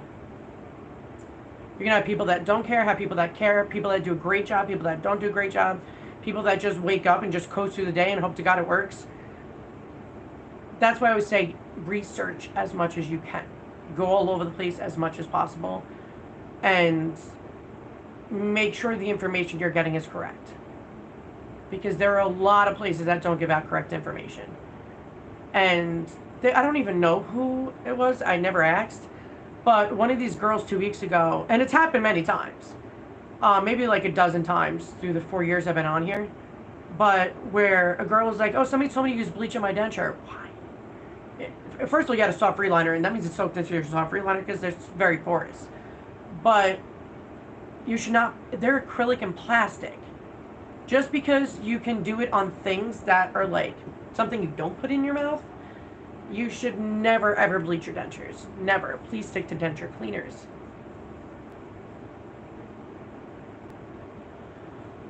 You're going to have people that don't care, have people that care, people that do a great job, people that don't do a great job, people that just wake up and just coast through the day and hope to God it works. That's why I always say research as much as you can. Go all over the place as much as possible. And make sure the information you're getting is correct. Because there are a lot of places that don't give out correct information. And I don't even know who it was. I never asked. But one of these girls 2 weeks ago, and it's happened many times, maybe like a dozen times through the 4 years I've been on here, but where a girl was like, oh, somebody told me to use bleach in my denture. Why? First of all, you got a soft reliner, and that means it's soaked into your soft reliner because it's very porous. But you should not, they're acrylic and plastic. Just because you can do it on things that are like something you don't put in your mouth, you should never ever bleach your dentures. Never. Please stick to denture cleaners.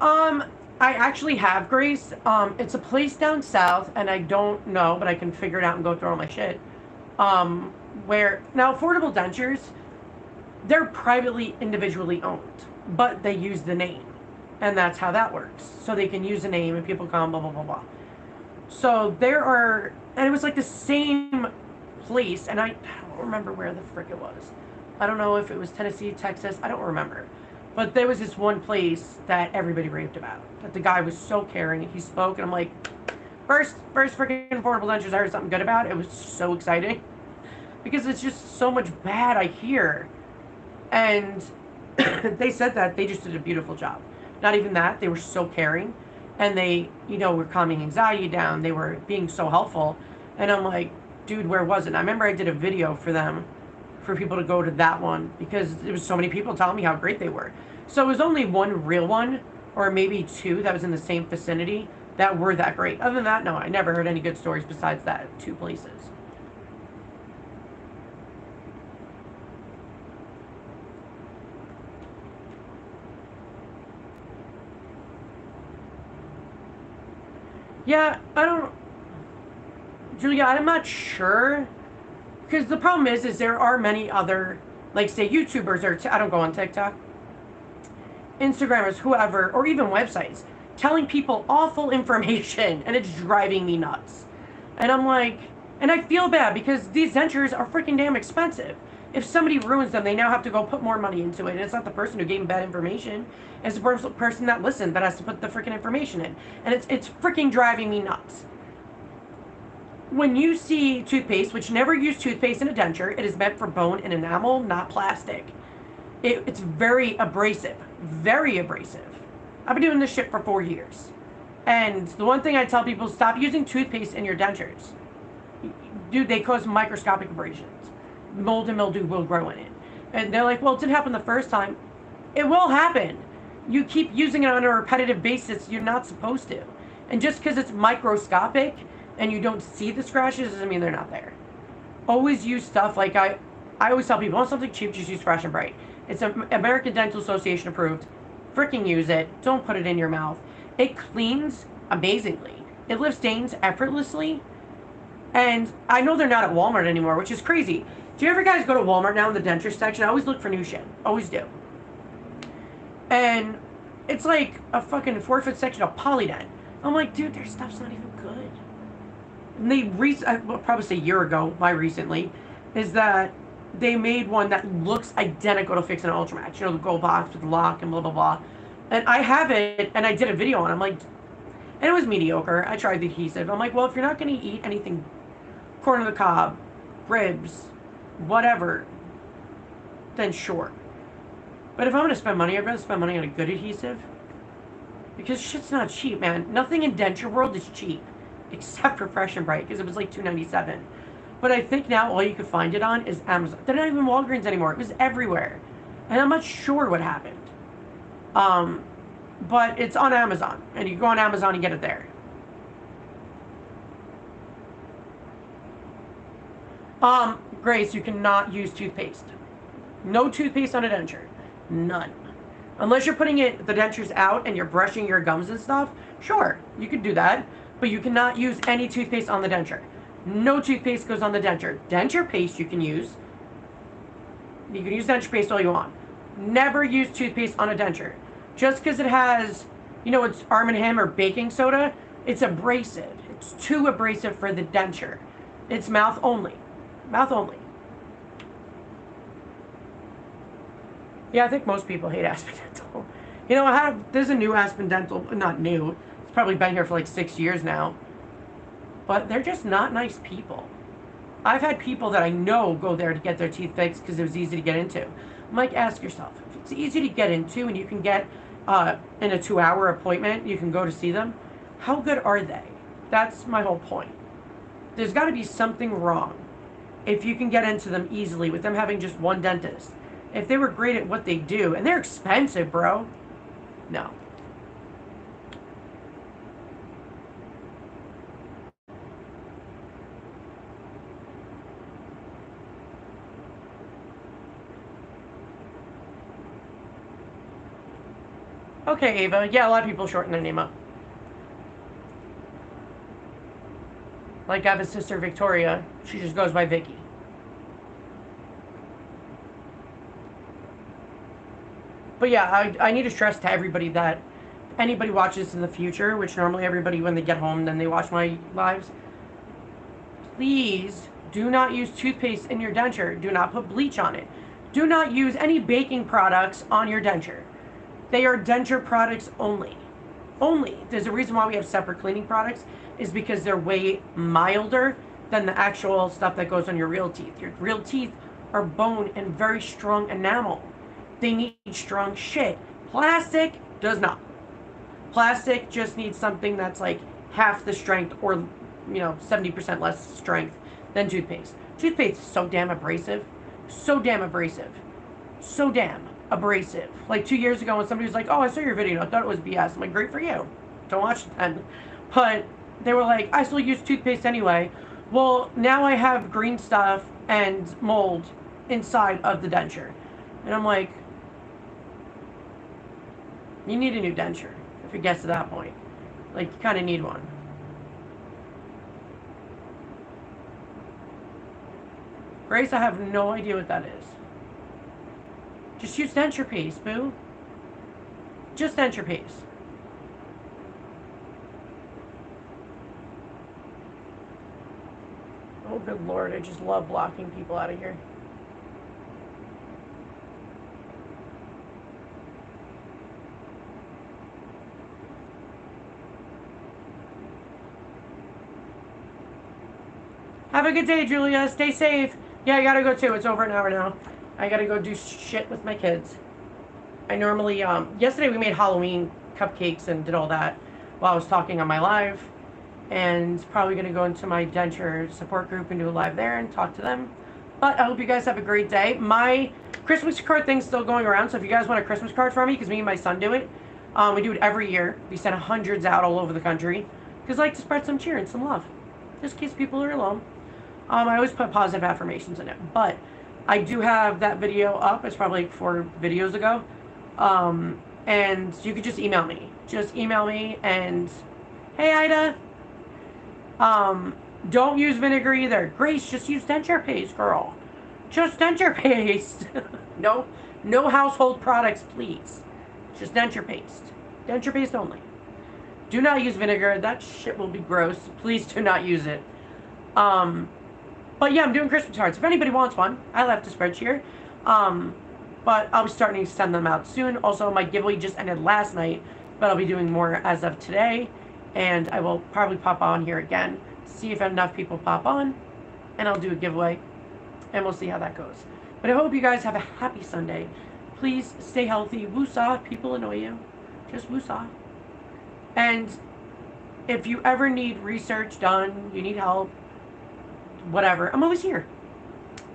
Um, I actually have, Grace. It's a place down south, and I don't know, but I can figure it out and go through all my shit. Um, where now affordable dentures, they're privately, individually owned, but they use the name, and that's how that works. So they can use the name, and people come, blah blah blah blah. So there are, and it was like the same place, and I don't remember where the frick it was. I don't know if it was Tennessee, Texas. I don't remember. But there was this one place that everybody raved about. That the guy was so caring. He spoke, and I'm like, first freaking affordable dentures I heard something good about. It was so exciting because it's just so much bad I hear. And they said that they just did a beautiful job. Not even that, they were so caring, and they, were calming anxiety down. They were being so helpful, and I'm like, dude, where was it? I remember I did a video for them, for people to go to that one, because there was so many people telling me how great they were. So it was only one real one, or maybe two that was in the same vicinity that were that great. Other than that, no, I never heard any good stories besides that two places. Yeah, I don't, Julia, I'm not sure, because the problem is there are many other, like say YouTubers or I don't go on TikTok, Instagrammers, whoever, or even websites, telling people awful information, and it's driving me nuts. And I'm like, and I feel bad because these dentures are freaking damn expensive. If somebody ruins them, they now have to go put more money into it. And it's not the person who gave them bad information. It's the person that listened that has to put the freaking information in. And it's freaking driving me nuts. When you see toothpaste, which never use toothpaste in a denture, it is meant for bone and enamel, not plastic. It's very abrasive. Very abrasive. I've been doing this shit for 4 years. And the one thing I tell people, stop using toothpaste in your dentures. Dude, they cause microscopic abrasions. Mold and mildew will grow in it. And they're like, well, it didn't happen the first time. It will happen. You keep using it on a repetitive basis, you're not supposed to. And just because it's microscopic and you don't see the scratches doesn't mean they're not there. Always use stuff like I always tell people, want something cheap, just use Fresh and Bright. It's American Dental Association approved. Freaking use it. Don't put it in your mouth. It cleans amazingly. It lifts stains effortlessly. And I know they're not at Walmart anymore, which is crazy. Do you ever guys go to Walmart now in the denture section? I always look for new shit. Always do. And it's like a fucking 4-foot section of Polydent. I'm like, dude, their stuff's not even good. And they I'll probably say a year ago, by recently, is that they made one that looks identical to Fix and Ultramax. You know, the gold box with the lock and blah, blah, blah. And I have it, and I did a video on it. I'm like, and it was mediocre. I tried the adhesive. I'm like, well, if you're not going to eat anything, corn on the cob, ribs, whatever, then sure. But if I'm going to spend money, I'd rather spend money on a good adhesive. Because shit's not cheap, man. Nothing in denture world is cheap. Except for Fresh and Bright, because it was like $2.97. But I think now all you could find it on is Amazon. They're not even Walgreens anymore. It was everywhere. And I'm not sure what happened. But it's on Amazon. And you go on Amazon and get it there. Grace, you cannot use toothpaste. No toothpaste on a denture. None. Unless you're putting the dentures out and you're brushing your gums and stuff, sure, you could do that. But you cannot use any toothpaste on the denture. No toothpaste goes on the denture. Denture paste you can use. You can use denture paste all you want. Never use toothpaste on a denture. Just because it has, it's Arm & Hammer baking soda, it's abrasive. It's too abrasive for the denture. It's mouth only. Mouth only. Yeah, I think most people hate Aspen Dental. There's a new Aspen Dental, not new. It's probably been here for like 6 years now. But they're just not nice people. I've had people that I know go there to get their teeth fixed because it was easy to get into. I'm like, ask yourself, if it's easy to get into and you can get in a 2-hour appointment, you can go to see them, how good are they? That's my whole point. There's got to be something wrong if you can get into them easily with them having just one dentist. If they were great at what they do, and they're expensive, bro. No. Okay, Ava. Yeah, a lot of people shorten their name up. Like I have a sister, Victoria. She just goes by Vicky. But yeah, I need to stress to everybody that anybody watches in the future, which normally everybody when they get home, then they watch my lives. Please do not use toothpaste in your denture. Do not put bleach on it. Do not use any baking products on your denture. They are denture products only. Only. There's a reason why we have separate cleaning products is because they're way milder than the actual stuff that goes on your real teeth. Your real teeth are bone and very strong enamel. They need strong shit. Plastic does not. Plastic just needs something that's like half the strength or 70% less strength than toothpaste. Toothpaste is so damn abrasive. So damn abrasive. So damn abrasive. Like 2 years ago when somebody was like, oh, I saw your video, I thought it was BS. I'm like, great for you. Don't watch it then. But they were like, I still use toothpaste anyway. Well, now I have green stuff and mold inside of the denture. And I'm like, you need a new denture if it gets to that point. Like, you kind of need one. Grace, I have no idea what that is. Just use denture paste, boo. Just denture paste. Oh, good Lord. I just love blocking people out of here. Have a good day, Julia. Stay safe. Yeah, I gotta go too. It's over an hour now. I gotta go do shit with my kids. I normally, yesterday we made Halloween cupcakes and did all that while I was talking on my live. And probably gonna go into my denture support group and do a live there and talk to them. But I hope you guys have a great day. My Christmas card thing's still going around, so if you guys want a Christmas card from me, because me and my son do it, we do it every year. We send hundreds out all over the country, because I like to spread some cheer and some love, just in case people are alone. I always put positive affirmations in it, but I do have that video up. It's probably like 4 videos ago, and you could just email me. Just email me and, hey, Ida, don't use vinegar either. Grace, just use denture paste, girl. Just denture paste. No household products, please. Just denture paste. Denture paste only. Do not use vinegar. That shit will be gross. Please do not use it. But yeah, I'm doing Christmas cards. If anybody wants one, I left a spreadsheet. But I'll be starting to send them out soon. Also, my giveaway just ended last night, but I'll be doing more as of today. And I will probably pop on here again, see if enough people pop on, and I'll do a giveaway, and we'll see how that goes. But I hope you guys have a happy Sunday. Please stay healthy. Woosah. People annoy you. Just woosah. And if you ever need research done, you need help, whatever, I'm always here.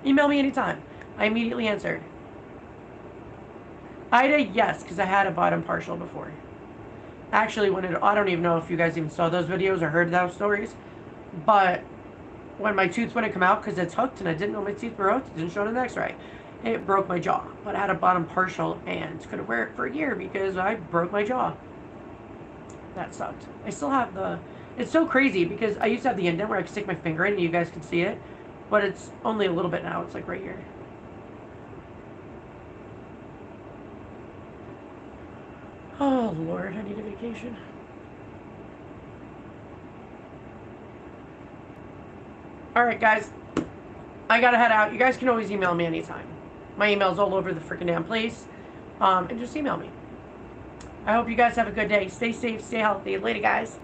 Email me anytime. I immediately answered. Ida, yes, because I had a bottom partial before. Actually, I don't even know if you guys even saw those videos or heard those stories, but when my tooth wouldn't come out because it's hooked and I didn't know my teeth were hooked, it didn't show it in the x-ray. It broke my jaw, but I had a bottom partial and couldn't wear it for a year because I broke my jaw. That sucked. I still have it's so crazy because I used to have the indent where I could stick my finger in and you guys could see it, but it's only a little bit now. It's like right here. Oh, Lord, I need a vacation. Alright, guys. I gotta head out. You guys can always email me anytime. My email's all over the freaking damn place. And just email me. I hope you guys have a good day. Stay safe, stay healthy. Later, guys.